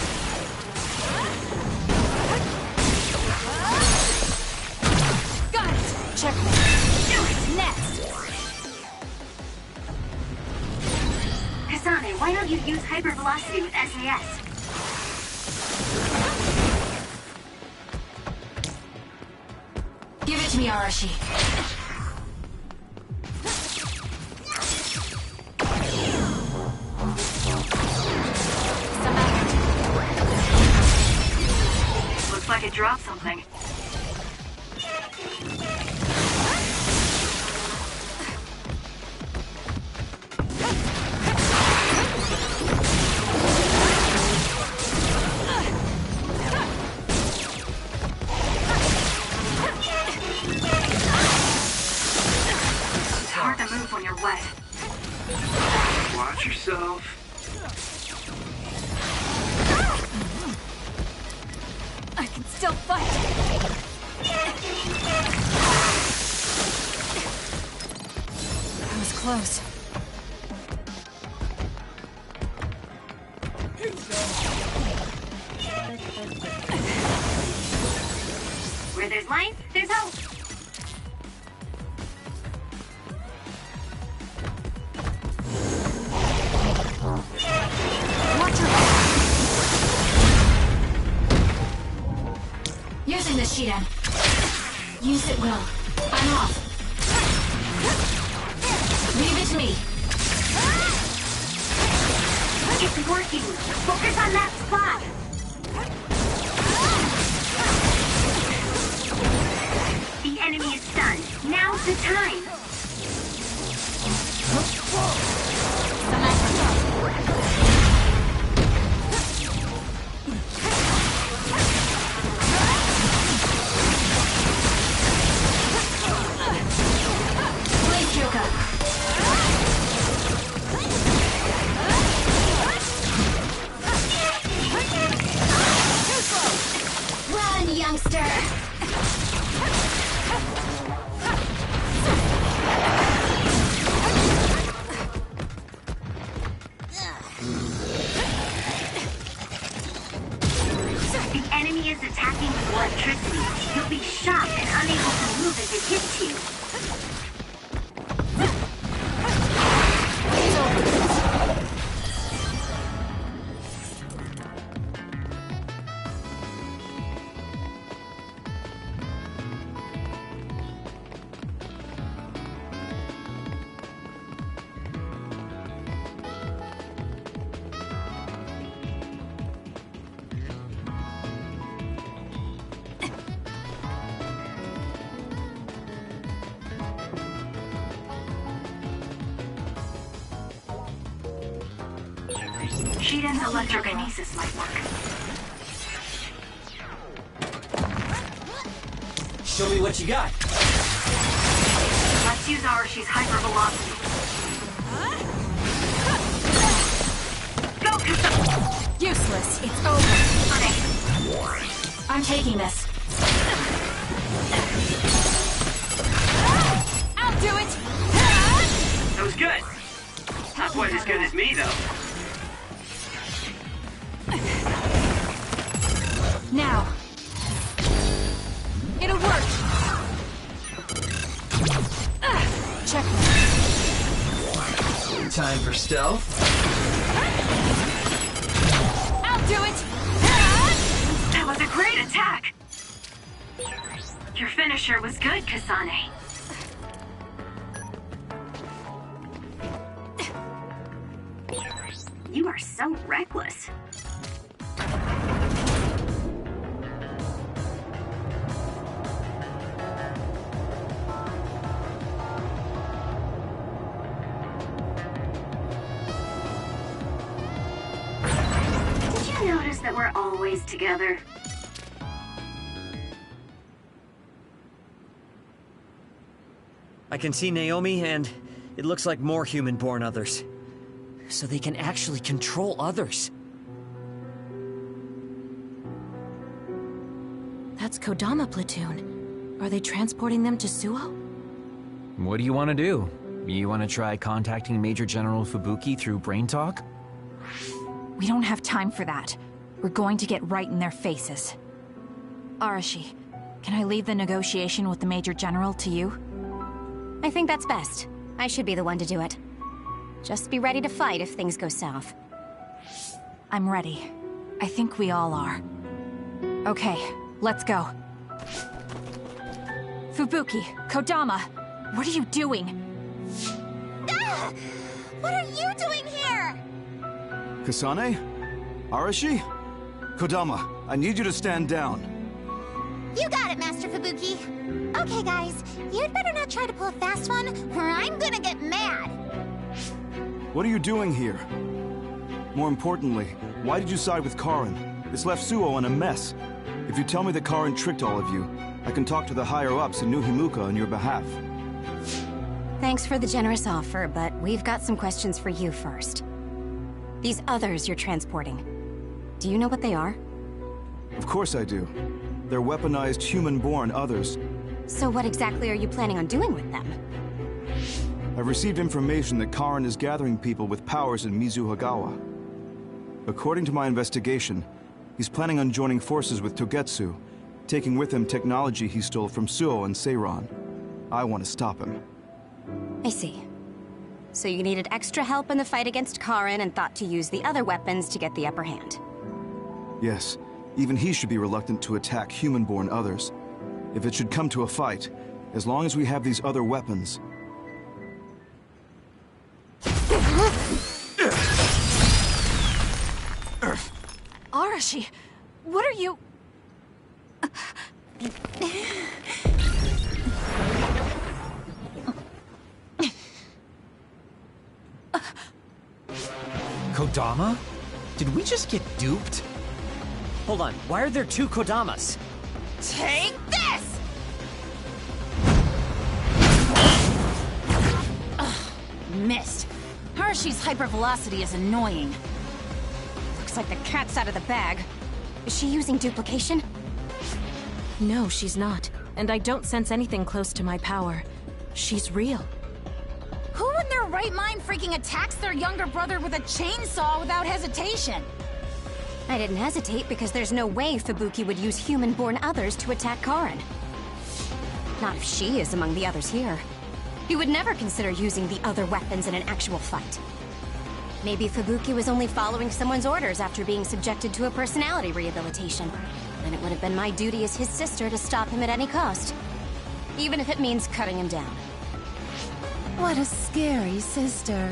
Got it! Check me. Do it! Next! Kasane, why don't you use hypervelocity with SAS? Give it to me, Arashi. Looks like it dropped something. It's hard to move when you're wet. Watch yourself. I can still fight! That was close. Where there's life, there's hope. Watch your head! Using the Shiden. Use it well. I'm off. Leave it to me. It's working. Focus on that spot. The enemy is stunned. Now's the time. Please, Kyoka. Run, youngster! The enemy is attacking with electricity. You'll be shocked and unable to move as it hits you. Shiden's electrokinesis might work. Show me what you got. Let's use Arashi's hypervelocity. Go, Kasane! Useless. It's over. I'm taking this. I'll do it! That was good. Not quite as good as me, though. Now. It'll work. checkmate. Time for stealth. I'll do it! That was a great attack! Your finisher was good, Kasane. You are so reckless. Did you notice that we're always together? I can see Naomi, and it looks like more human-born others. So they can actually control others. That's Kodama platoon. Are they transporting them to Suo? What do you want to do? You want to try contacting Major General Fubuki through Brain Talk? We don't have time for that. We're going to get right in their faces. Arashi, can I leave the negotiation with the Major General to you? I think that's best. I should be the one to do it. Just be ready to fight if things go south. I'm ready. I think we all are. Okay, let's go. Fubuki, Kodama, what are you doing? Ah! What are you doing here? Kasane? Arashi? Kodama, I need you to stand down. You got it, Master Fubuki. Okay, guys, you'd better not try to pull a fast one, or I'm gonna get mad. What are you doing here? More importantly, why did you side with Karin? This left Suo in a mess. If you tell me that Karin tricked all of you, I can talk to the higher-ups in New Himuka on your behalf. Thanks for the generous offer, but we've got some questions for you first. These others you're transporting, do you know what they are? Of course I do. They're weaponized human-born others. So what exactly are you planning on doing with them? I've received information that Karin is gathering people with powers in Mizuhagawa. According to my investigation, he's planning on joining forces with Togetsu, taking with him technology he stole from Suo and Seiran. I want to stop him. I see. So you needed extra help in the fight against Karin and thought to use the other weapons to get the upper hand. Yes, even he should be reluctant to attack human-born others. If it should come to a fight, as long as we have these other weapons... Arashi, what are you... Kodama? Did we just get duped? Hold on, why are there two Kodamas? Take this! Ugh, missed. Arashi's hypervelocity is annoying. Looks like the cat's out of the bag. Is she using duplication? No, she's not. And I don't sense anything close to my power. She's real. Who in their right mind freaking attacks their younger brother with a chainsaw without hesitation? I didn't hesitate because there's no way Fubuki would use human-born others to attack Karin. Not if she is among the others here. He would never consider using the other weapons in an actual fight. Maybe Fubuki was only following someone's orders after being subjected to a personality rehabilitation. Then it would have been my duty as his sister to stop him at any cost. Even if it means cutting him down. What a scary sister.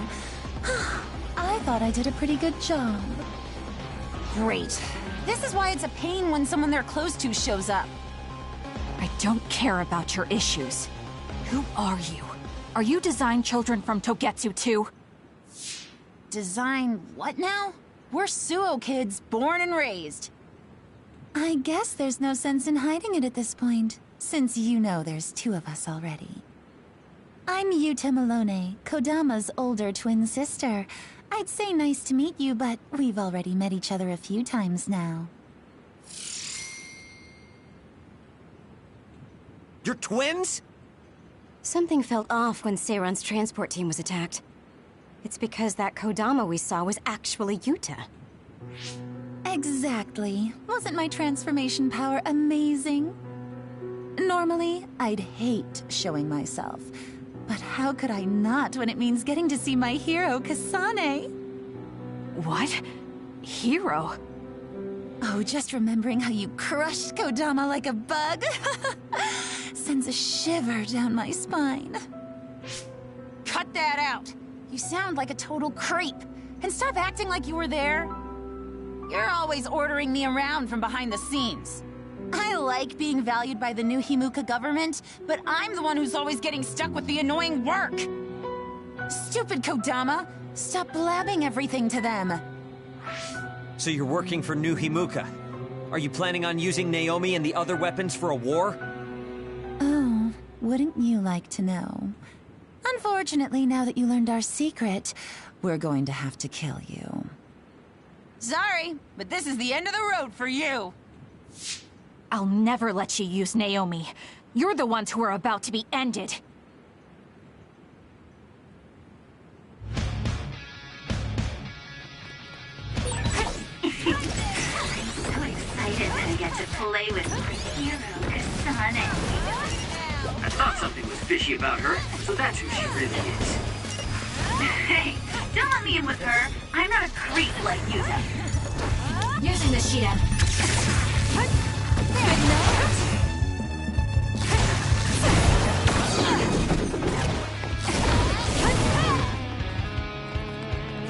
I thought I did a pretty good job. Great. This is why it's a pain when someone they're close to shows up. I don't care about your issues. Who are you? Are you design children from Togetsu too? Design what now? We're Suo kids, born and raised. I guess there's no sense in hiding it at this point, since you know there's two of us already. I'm Yuta Malone, Kodama's older twin sister. I'd say nice to meet you, but we've already met each other a few times now. You're twins? Something felt off when Seiran's transport team was attacked. It's because that Kodama we saw was actually Yuta. Exactly. Wasn't my transformation power amazing? Normally, I'd hate showing myself. But how could I not when it means getting to see my hero, Kasane? What? Hero? Oh, just remembering how you crushed Kodama like a bug sends a shiver down my spine. Cut that out! You sound like a total creep. And stop acting like you were there. You're always ordering me around from behind the scenes. I like being valued by the new Himuka government, but I'm the one who's always getting stuck with the annoying work. Stupid Kodama! Stop blabbing everything to them. So you're working for New Himuka. Are you planning on using Naomi and the other weapons for a war? Oh, wouldn't you like to know? Unfortunately, now that you learned our secret, we're going to have to kill you. Sorry, but this is the end of the road for you. I'll never let you use Naomi. You're the ones who are about to be ended. So excited that I get to play with my hero, Kasane. I thought something was fishy about her, so that's who she really is. Hey, don't let me in with her. I'm not a creep like Yuta. Using the Shidan.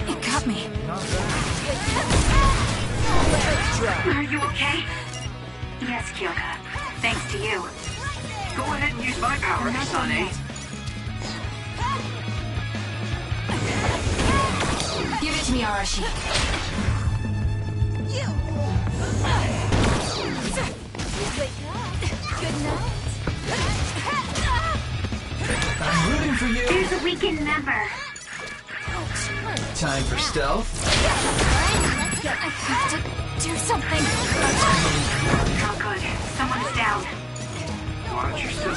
It got me. Are you okay? Yes, Kyoka. Thanks to you. Go ahead and use my power, Kasane. Give it to me, Arashi. Good night. I'm rooting for you. There's a weekend member. Time for stealth. I have to do something. Oh, good. Someone is down. Watch yourself.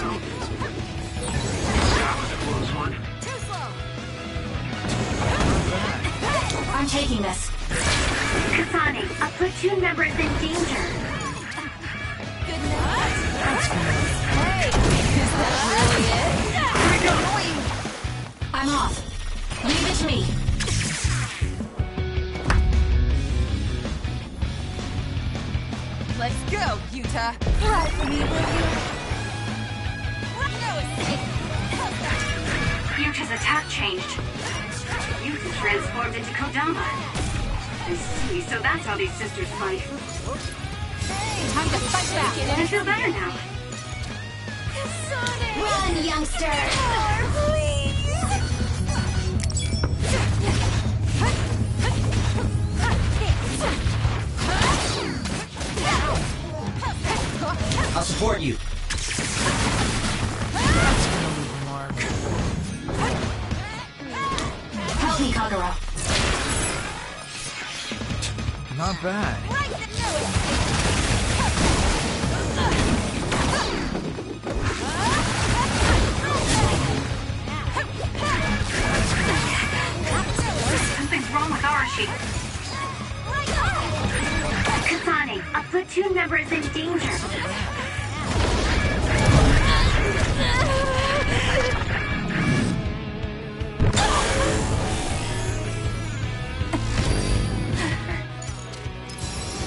That was a close one. I'm taking this. Kasane, a platoon member is in danger. Good night. Hey, is that really it? I'm off. Leave it to me. Let's go, Yuta. Fly for me, will you? No escape. Yuta's attack changed. Yuta transformed into Kodama. I see, so that's how these sisters fight. Time to fight back. I feel better now. Run, youngster! I'll support you. Help me, Kagura. Not bad. Something's wrong with Arashi. Kasane, a platoon member is in danger.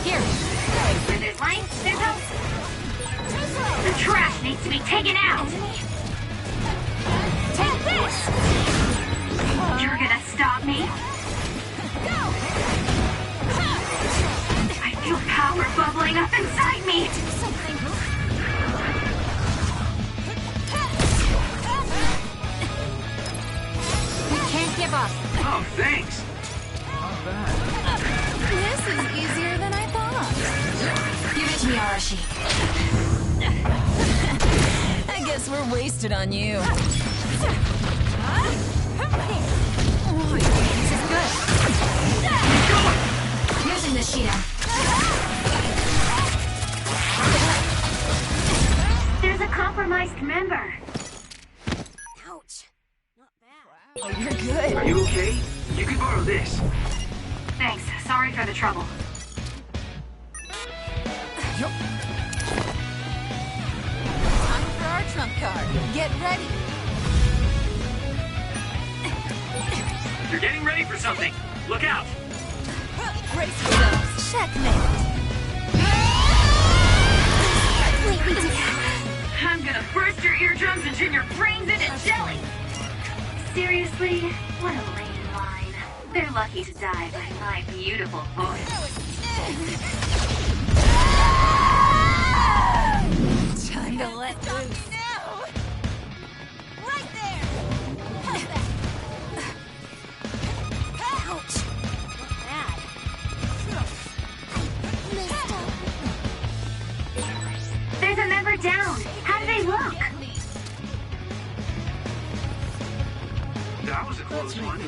Here. Where there's light, there's hope. The trash needs to be taken out. Take this. You're gonna stop me? I feel power bubbling up inside me. We can't give up. Oh, thanks. Not bad. This is easier than I thought. Give it to me, Arashi. I guess we're wasted on you. This is good. Using the Shidan. There's a compromised member. Ouch. Not bad. Oh, you're good. Are you okay? You can borrow this. Thanks. Sorry for the trouble. Time for our trump card. Get ready. You're getting ready for something. Look out. Brace yourselves. Checkmate. I'm gonna burst your eardrums and turn your brains into jelly. Seriously? What a lame line. They're lucky to die by my beautiful voice. Time to let loose. Right there! Ouch! Bad. There's a member down. How do they look? That was a close one.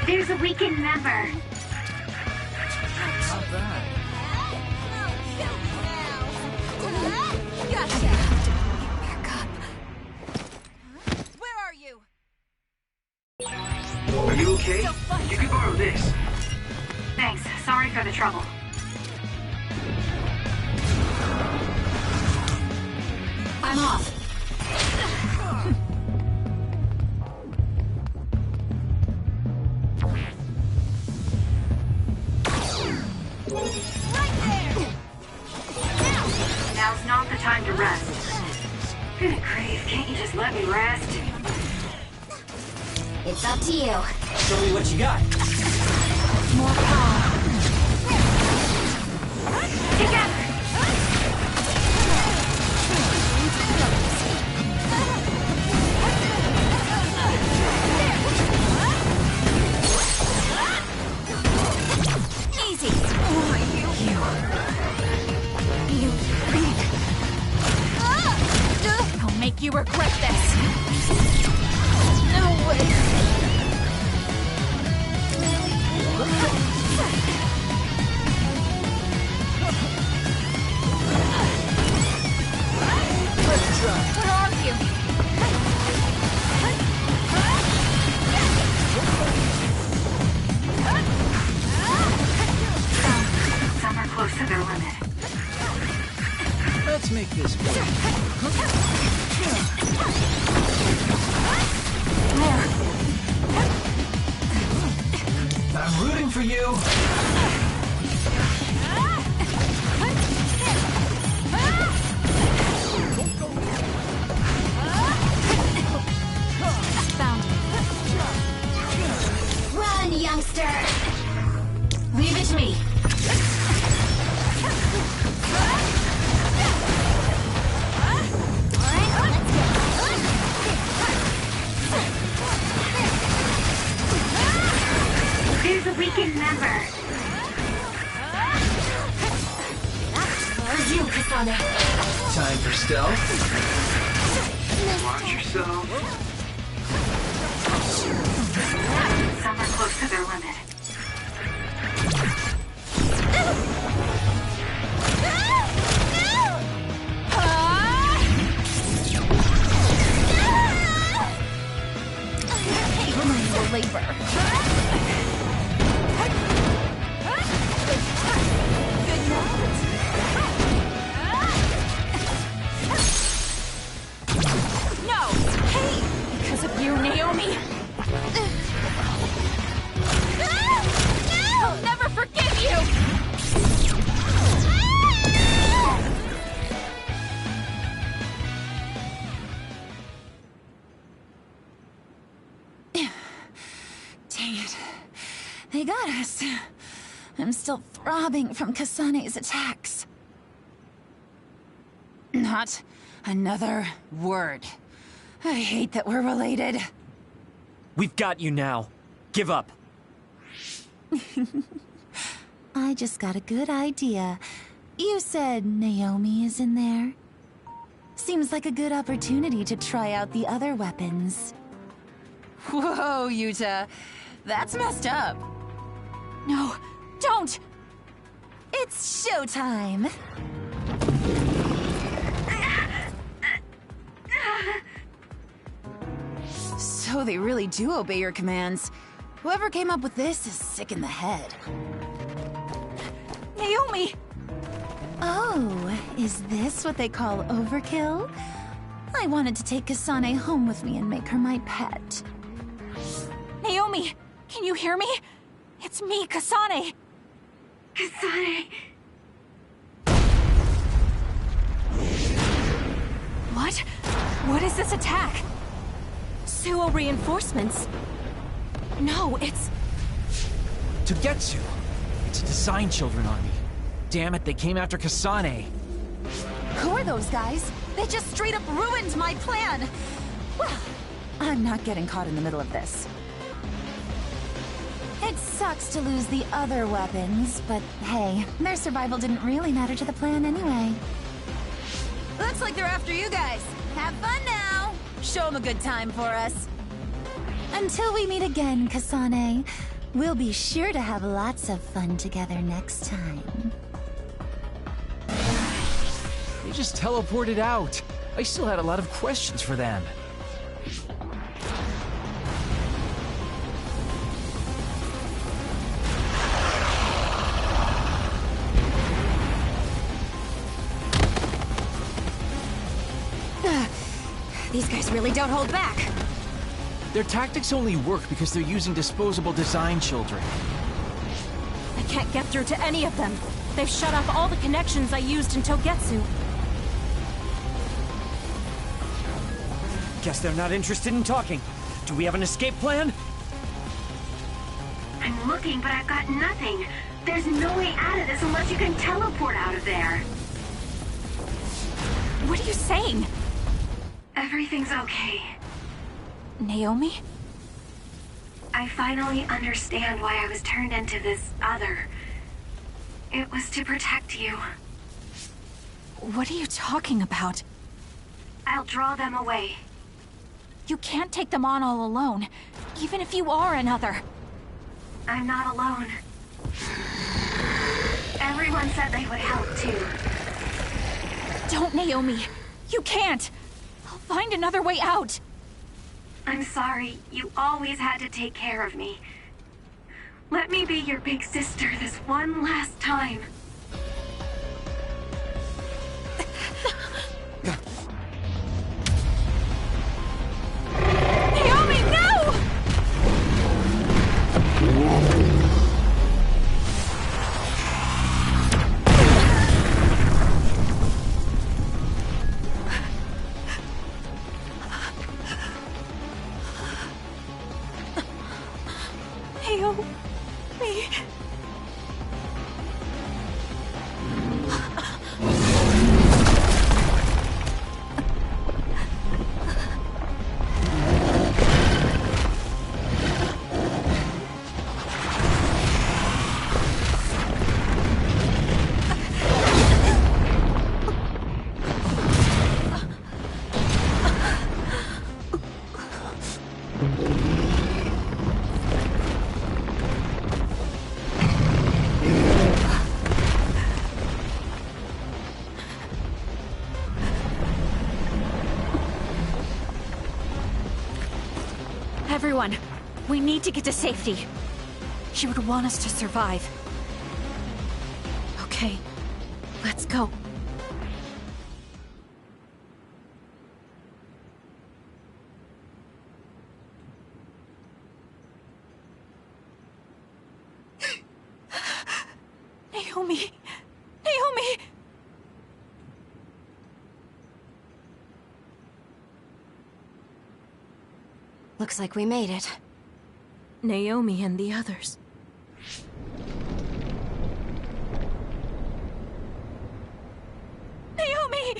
There's a weakened member. Not bad. Gotcha. Back up. Where are you? Are you okay? You can borrow this. Thanks. Sorry for the trouble. I'm off. Now's not the time to rest. Good grief, can't you just let me rest? It's up to you. Show me what you got. More power. Together! Easy. Oh, you freak. I'll make you regret this. No way. Let's try. Where are you? Some are close to their limit. Let's make this work. I'm rooting for you. Found you. Run, youngster! Leave it to me. There's a weakened member. For you, Kasane. Time for stealth. Watch yourself. Some are close to their limit. Labor. No! Hey! Because of you, Naomi! I'll never forgive you! Dang it. They got us. I'm still throbbing from Kasane's attacks. Not another word. I hate that we're related. We've got you now. Give up. I just got a good idea. You said Naomi is in there? Seems like a good opportunity to try out the other weapons. Whoa, Yuta. That's messed up. No, don't! It's showtime! So they really do obey your commands. Whoever came up with this is sick in the head. Naomi! Oh, is this what they call overkill? I wanted to take Kasane home with me and make her my pet. Naomi, can you hear me? It's me, Kasane. Kasane. What? What is this attack? Suo reinforcements? No, it's... Togetsu! It's a Design Children army. Damn it, they came after Kasane. Who are those guys? They just straight up ruined my plan! Well, I'm not getting caught in the middle of this. It sucks to lose the other weapons, but hey, their survival didn't really matter to the plan anyway. Looks like they're after you guys. Have fun now! Show them a good time for us. Until we meet again, Kasane, we'll be sure to have lots of fun together next time. They just teleported out. I still had a lot of questions for them. These guys really don't hold back. Their tactics only work because they're using disposable Design Children. I can't get through to any of them. They've shut off all the connections I used in Togetsu. Guess they're not interested in talking. Do we have an escape plan? I'm looking, but I've got nothing. There's no way out of this unless you can teleport out of there. What are you saying? Everything's okay. Naomi? I finally understand why I was turned into this other. It was to protect you. What are you talking about? I'll draw them away. You can't take them on all alone, even if you are another. I'm not alone. Everyone said they would help too. Don't, Naomi. You can't. I'll find another way out. I'm sorry. You always had to take care of me. Let me be your big sister this one last time. Naomi, no! Naomi. Everyone, we need to get to safety. She would want us to survive. Okay, let's go. Naomi! Naomi! Looks like we made it. Naomi and the others. Naomi!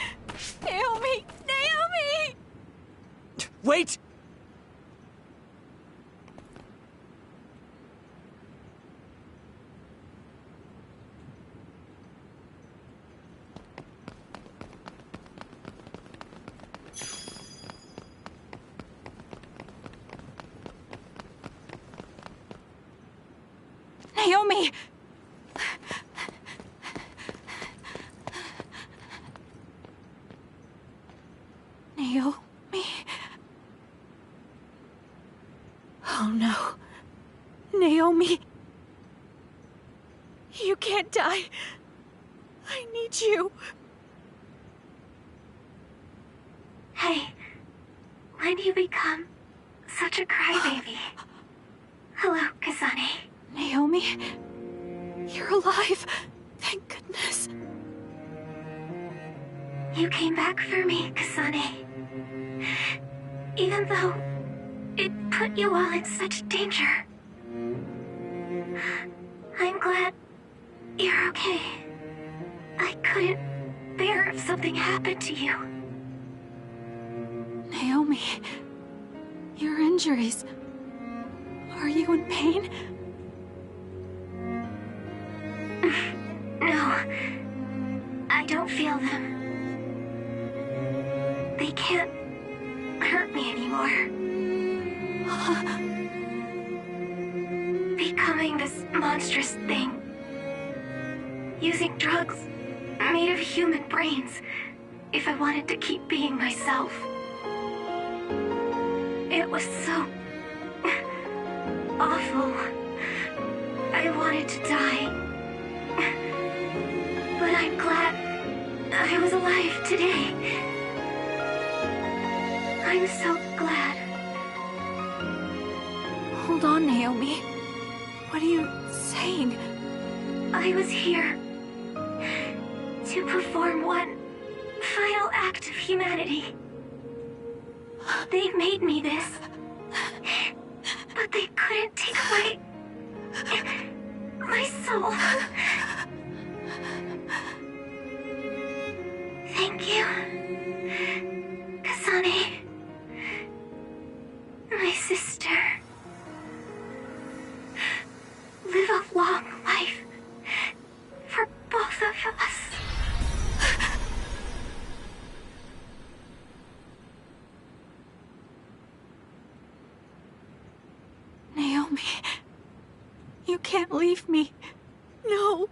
Naomi! Naomi! Wait! Naomi! Naomi? Oh no. Naomi. You can't die. I need you. Hey, when do you become such a crybaby? Hello, Kasane. Naomi? You're alive. Thank goodness. You came back for me, Kasane. Even though it put you all in such danger. I'm glad you're okay. I couldn't bear if something happened to you. Naomi, your injuries. Are you in pain? No, I don't feel them. They can't hurt me anymore. Becoming this monstrous thing. Using drugs made of human brains if I wanted to keep being myself. It was so awful. I wanted to die. But I'm glad I was alive today. I'm so glad. Hold on, Naomi. What are you saying? I was here to perform one final act of humanity. They made me this, but they couldn't take away my soul. Thank you, Kasane, my sister. Live a long life for both of us. Naomi, you can't leave me. No.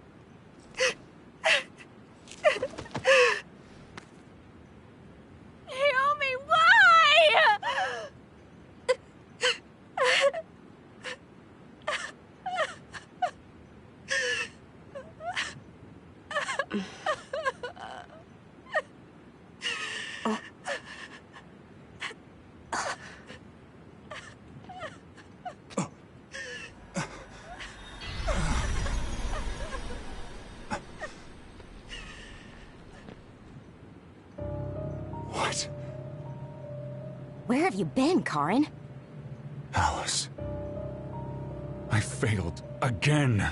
Naomi, why? What? Where have you been, Karin? Alice. I failed again.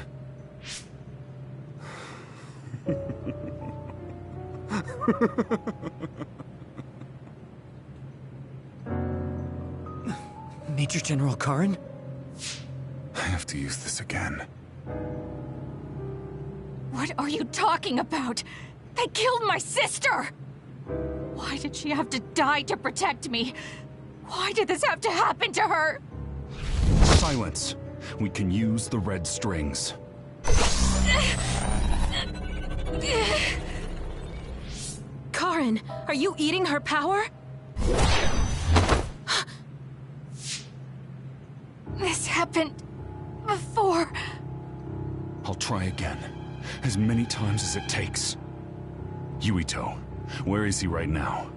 Major General Karin? I have to use this again. What are you talking about? They killed my sister! Why did she have to die to protect me? Why did this have to happen to her? Silence. We can use the red strings. Karin, are you eating her power? This happened before. I'll try again. As many times as it takes. Yuito, where is he right now?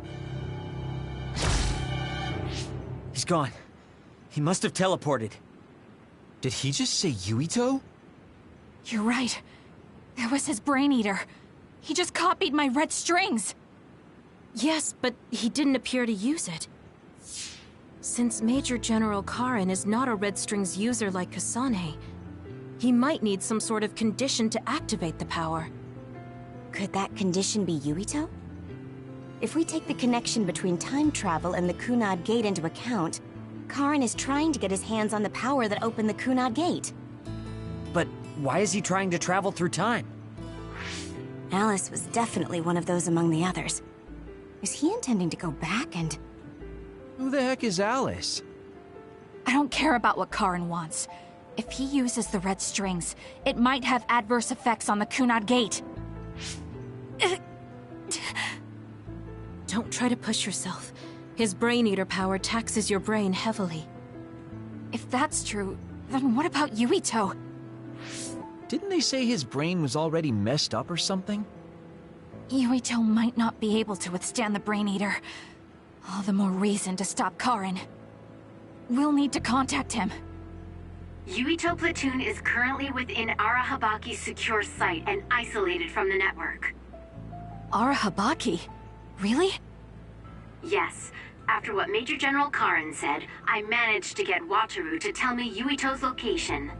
He's gone. He must have teleported. Did he just say Yuito? You're right. There was his brain eater. He just copied my red strings. Yes, but he didn't appear to use it. Since Major General Karin is not a red strings user like Kasane, he might need some sort of condition to activate the power. Could that condition be Yuito? If we take the connection between time travel and the Kunad Gate into account, Karin is trying to get his hands on the power that opened the Kunad Gate. But why is he trying to travel through time? Alice was definitely one of those among the others. Is he intending to go back and... Who the heck is Alice? I don't care about what Karin wants. If he uses the red strings, it might have adverse effects on the Kunad Gate. Don't try to push yourself. His brain eater power taxes your brain heavily. If that's true, then what about Yuito? Didn't they say his brain was already messed up or something? Yuito might not be able to withstand the brain eater. All the more reason to stop Karin. We'll need to contact him. Yuito Platoon is currently within Arahabaki's secure site and isolated from the network. Arahabaki? Really? Yes. After what Major General Karin said, I managed to get Wataru to tell me Yuito's location.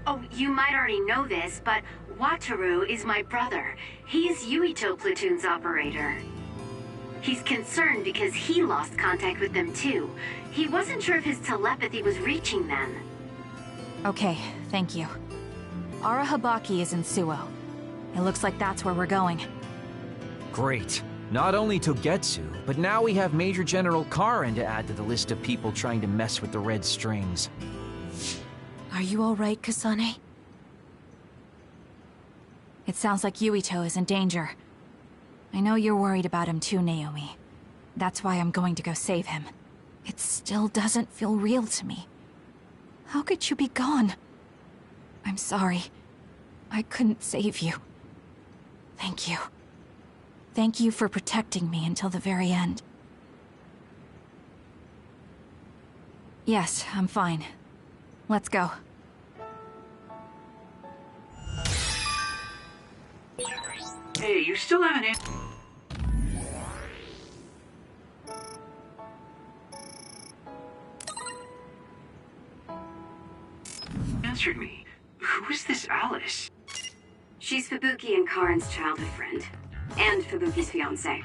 Oh, you might already know this, but Wataru is my brother. He's Yuito Platoon's operator. He's concerned because he lost contact with them too. He wasn't sure if his telepathy was reaching them. Okay, thank you. Arahabaki is in Suo. It looks like that's where we're going. Great. Not only Togetsu, but now we have Major General Karin to add to the list of people trying to mess with the red strings. Are you alright, Kasane? It sounds like Yuito is in danger. I know you're worried about him too, Naomi. That's why I'm going to go save him. It still doesn't feel real to me. How could you be gone? I'm sorry. I couldn't save you. Thank you. Thank you for protecting me until the very end. Yes, I'm fine. Let's go. Hey, you still haven't answered me. Who is this Alice? She's Fubuki and Karin's childhood friend. And Fubuki's fiancée.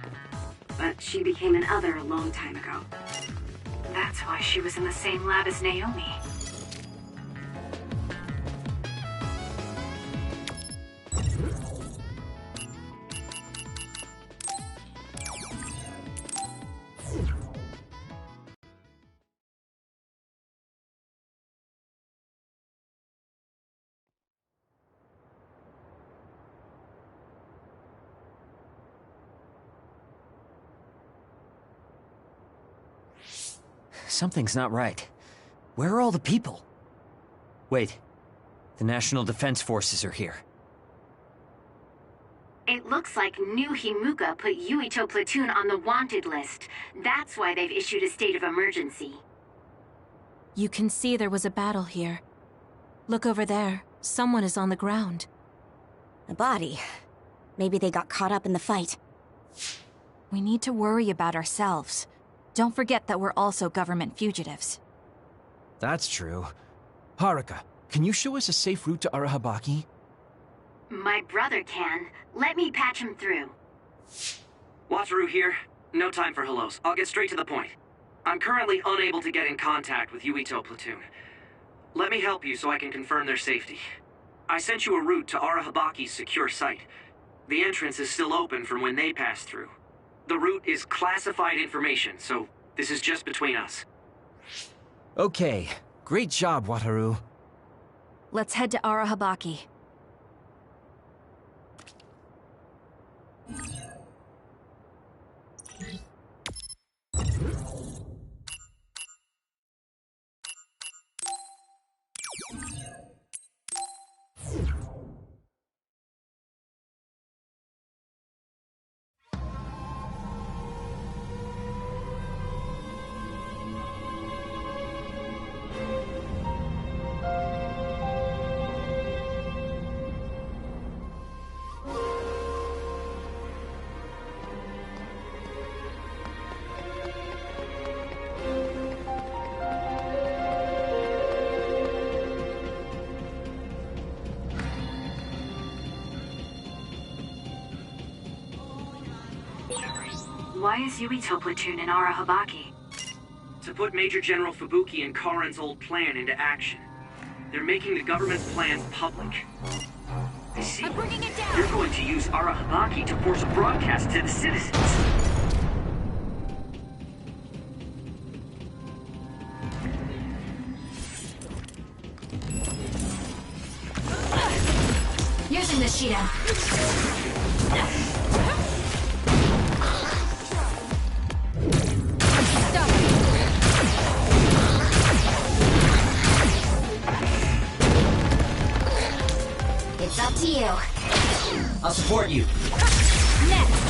But she became an other a long time ago. That's why she was in the same lab as Naomi. Something's not right. Where are all the people? Wait. The National Defense Forces are here. It looks like New Himuka put Yuito Platoon on the wanted list. That's why they've issued a state of emergency. You can see there was a battle here. Look over there. Someone is on the ground. A body. Maybe they got caught up in the fight. We need to worry about ourselves. Don't forget that we're also government fugitives. That's true. Haruka, can you show us a safe route to Arahabaki? My brother can. Let me patch him through. Wataru here. No time for hellos. I'll get straight to the point. I'm currently unable to get in contact with Yuito Platoon. Let me help you so I can confirm their safety. I sent you a route to Arahabaki's secure site. The entrance is still open from when they passed through. The route is classified information, so this is just between us. Okay. Great job, Wataru. Let's head to Arahabaki. Why is Yuito Platoon in Arahabaki? To put Major General Fubuki and Karin's old plan into action. They're making the government's plans public. I see. I'm bringing it down! You're going to use Arahabaki to force a broadcast to the citizens. Using the Shido. It's up to you. I'll support you. Next!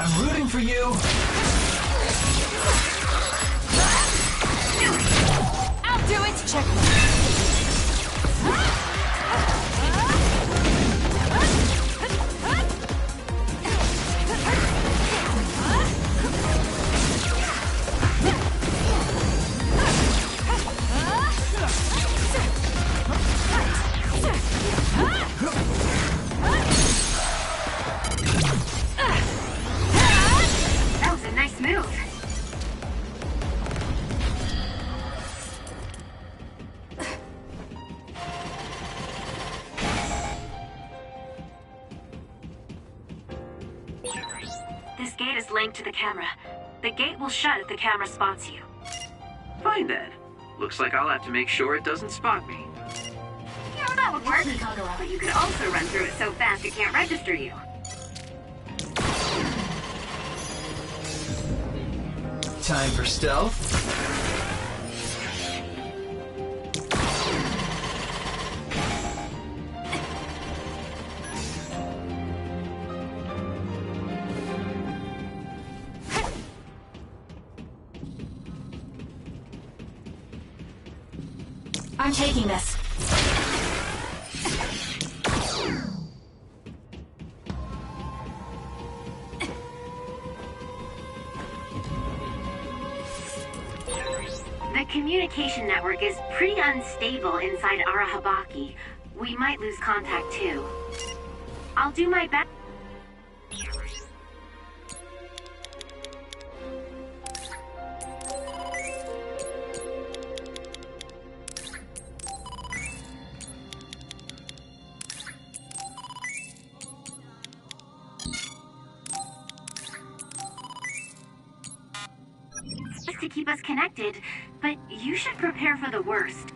I'm rooting for you. I'll do it! Checkmate. That was a nice move. This gate is linked to the camera. The gate will shut if the camera spots you. Fine then. Looks like I'll have to make sure it doesn't spot me. Yeah, that would work. But you could also run through it so fast it can't register you. Time for stealth. I'm taking this. The communication network is pretty unstable inside Arahabaki. We might lose contact too. I'll do my best. To keep us connected, but you should prepare for the worst.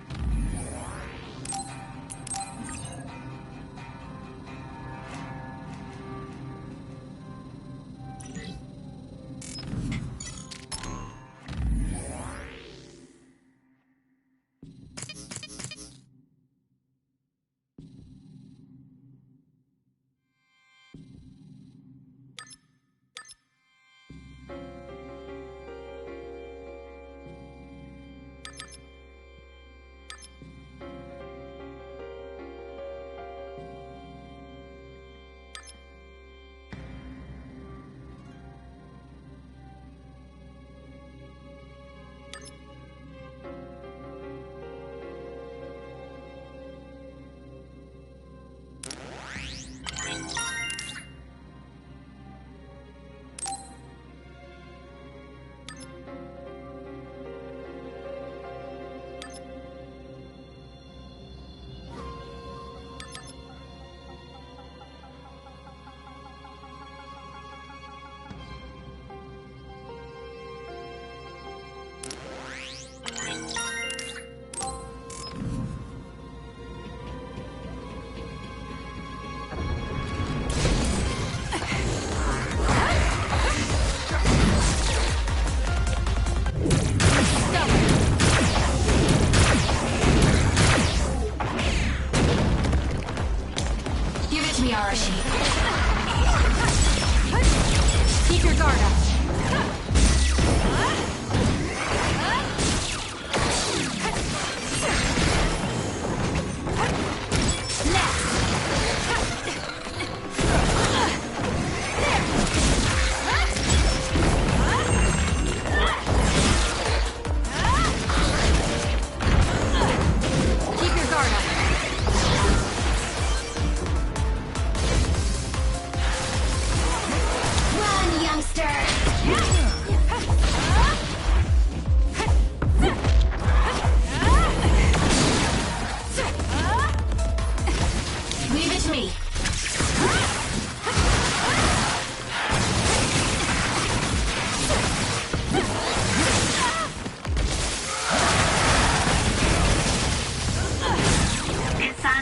Keep your guard up.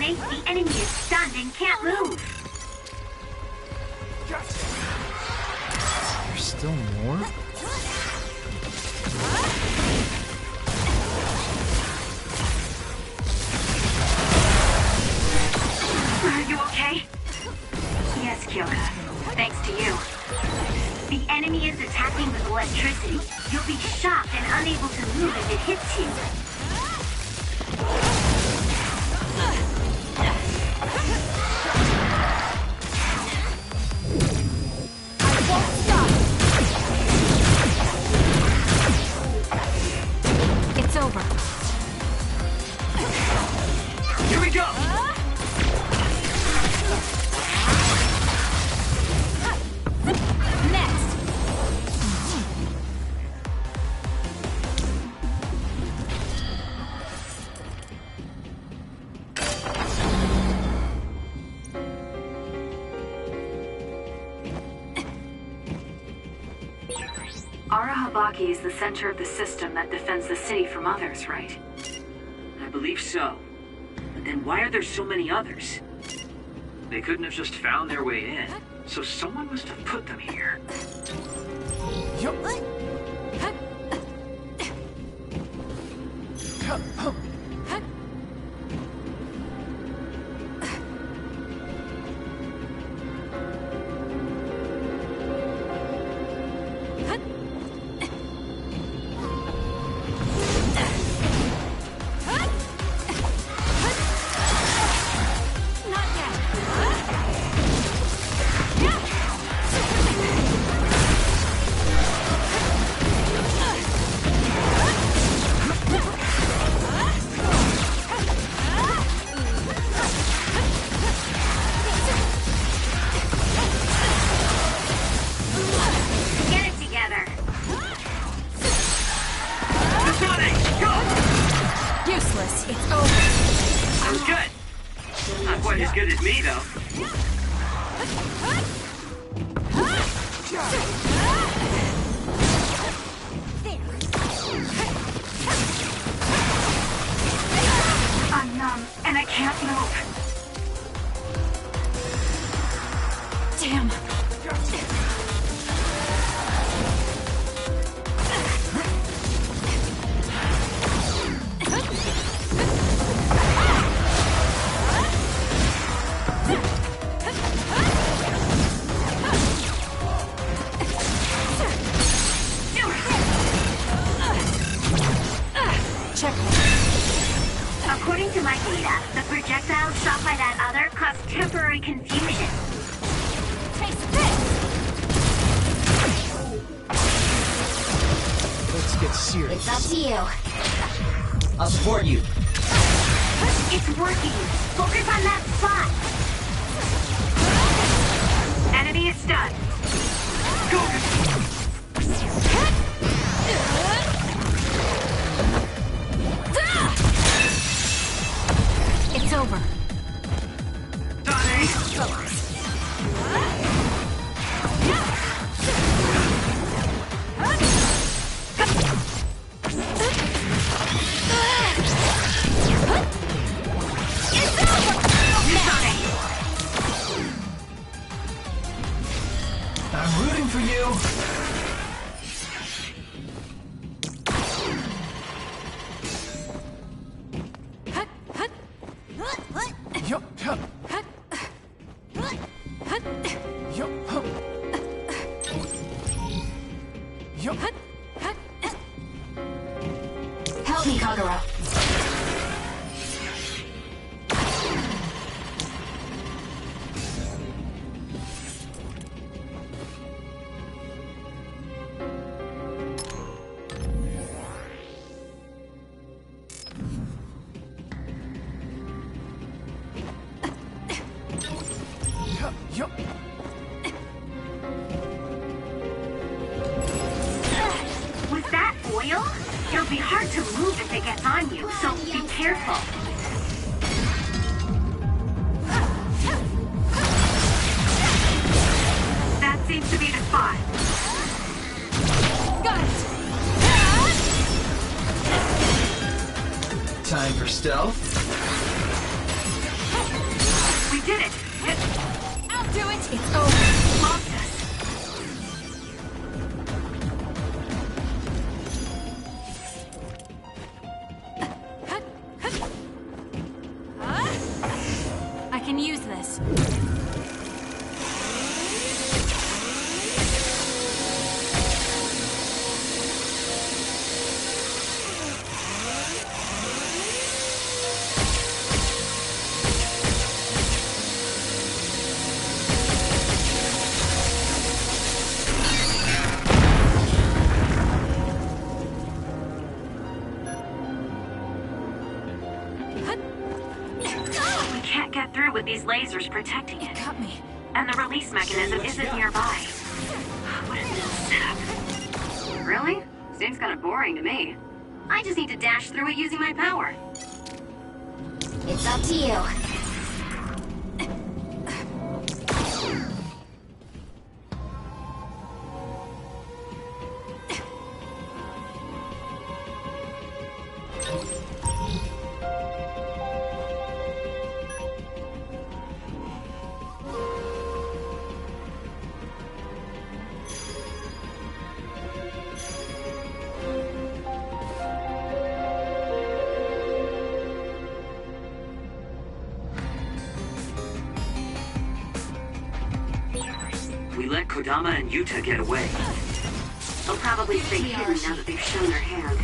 The enemy is stunned and can't move. There's still more? Are you okay? Yes, Kyoka. Thanks to you. The enemy is attacking with electricity, you'll be shocked and unable to move if it hits you. It's over. Here we go! Next! Arahabaki is the center of the system that defends the city from others, right? I believe so. But then why are there so many others? They couldn't have just found their way in, so someone must have put them here. Get it together. Useless. It's over. That was good. Not quite as good as me, though. I'm numb, and I can't move. Damn. According to my data, the projectiles shot by that other caused temporary confusion. Taste this! Let's get serious. It's up to you. I'll support you. It's working. Focus on that spot. Enemy is stunned. Go! It's over. I'm rooting for you. Help me, Kagura. With that oil, it'll be hard to move if it gets on you, so be careful. That seems to be the spot. Got it! Time for stealth. We did it! I'll do it! It's over. Lost us. I can use this. these lasers protecting it. Cut me. And the release mechanism isn't nearby. What a mess. Really? Seems kind of boring to me. I just need to dash through it using my power. It's up to you. We let Kodama and Yuta get away. They'll probably stay hidden now that they've shown their hand.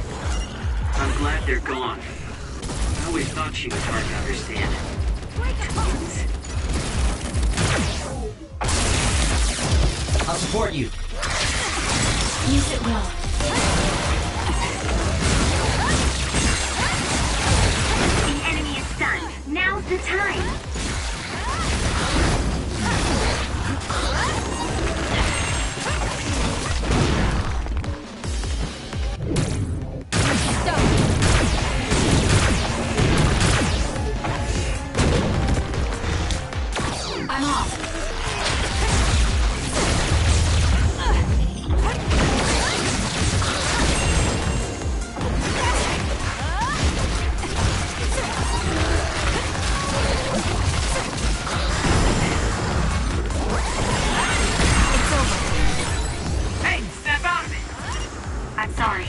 I'm glad they're gone. I always thought she was hard to understand. Twins. I'll support you. Use it well. The enemy is stunned. Now's the time. I'm off. Hey, snap out of it! I'm sorry.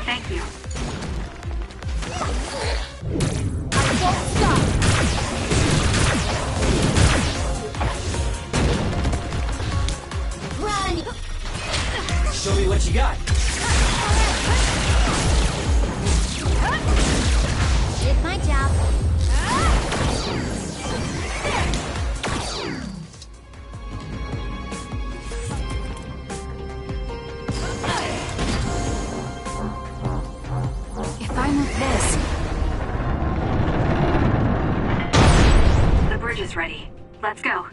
Thank you. I won't stop. Run! Show me what you got. Did my job. If I'm with this, The bridge is ready. Let's go.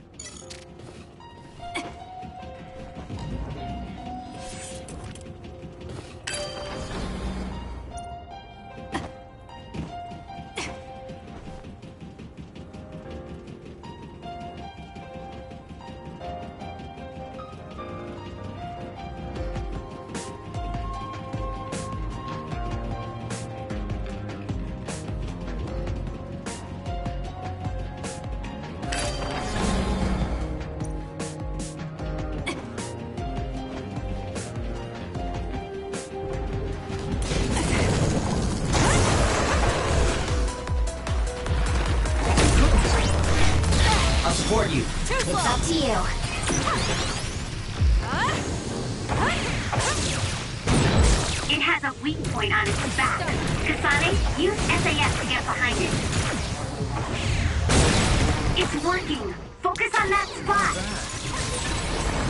I'll support you. It's up to you. It has a weak point on its back. Kasane, use SAS to get behind it. It's working. Focus on that spot.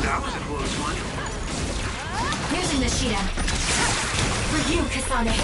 That was a close one. Using the Sheeta. For you, Kasane.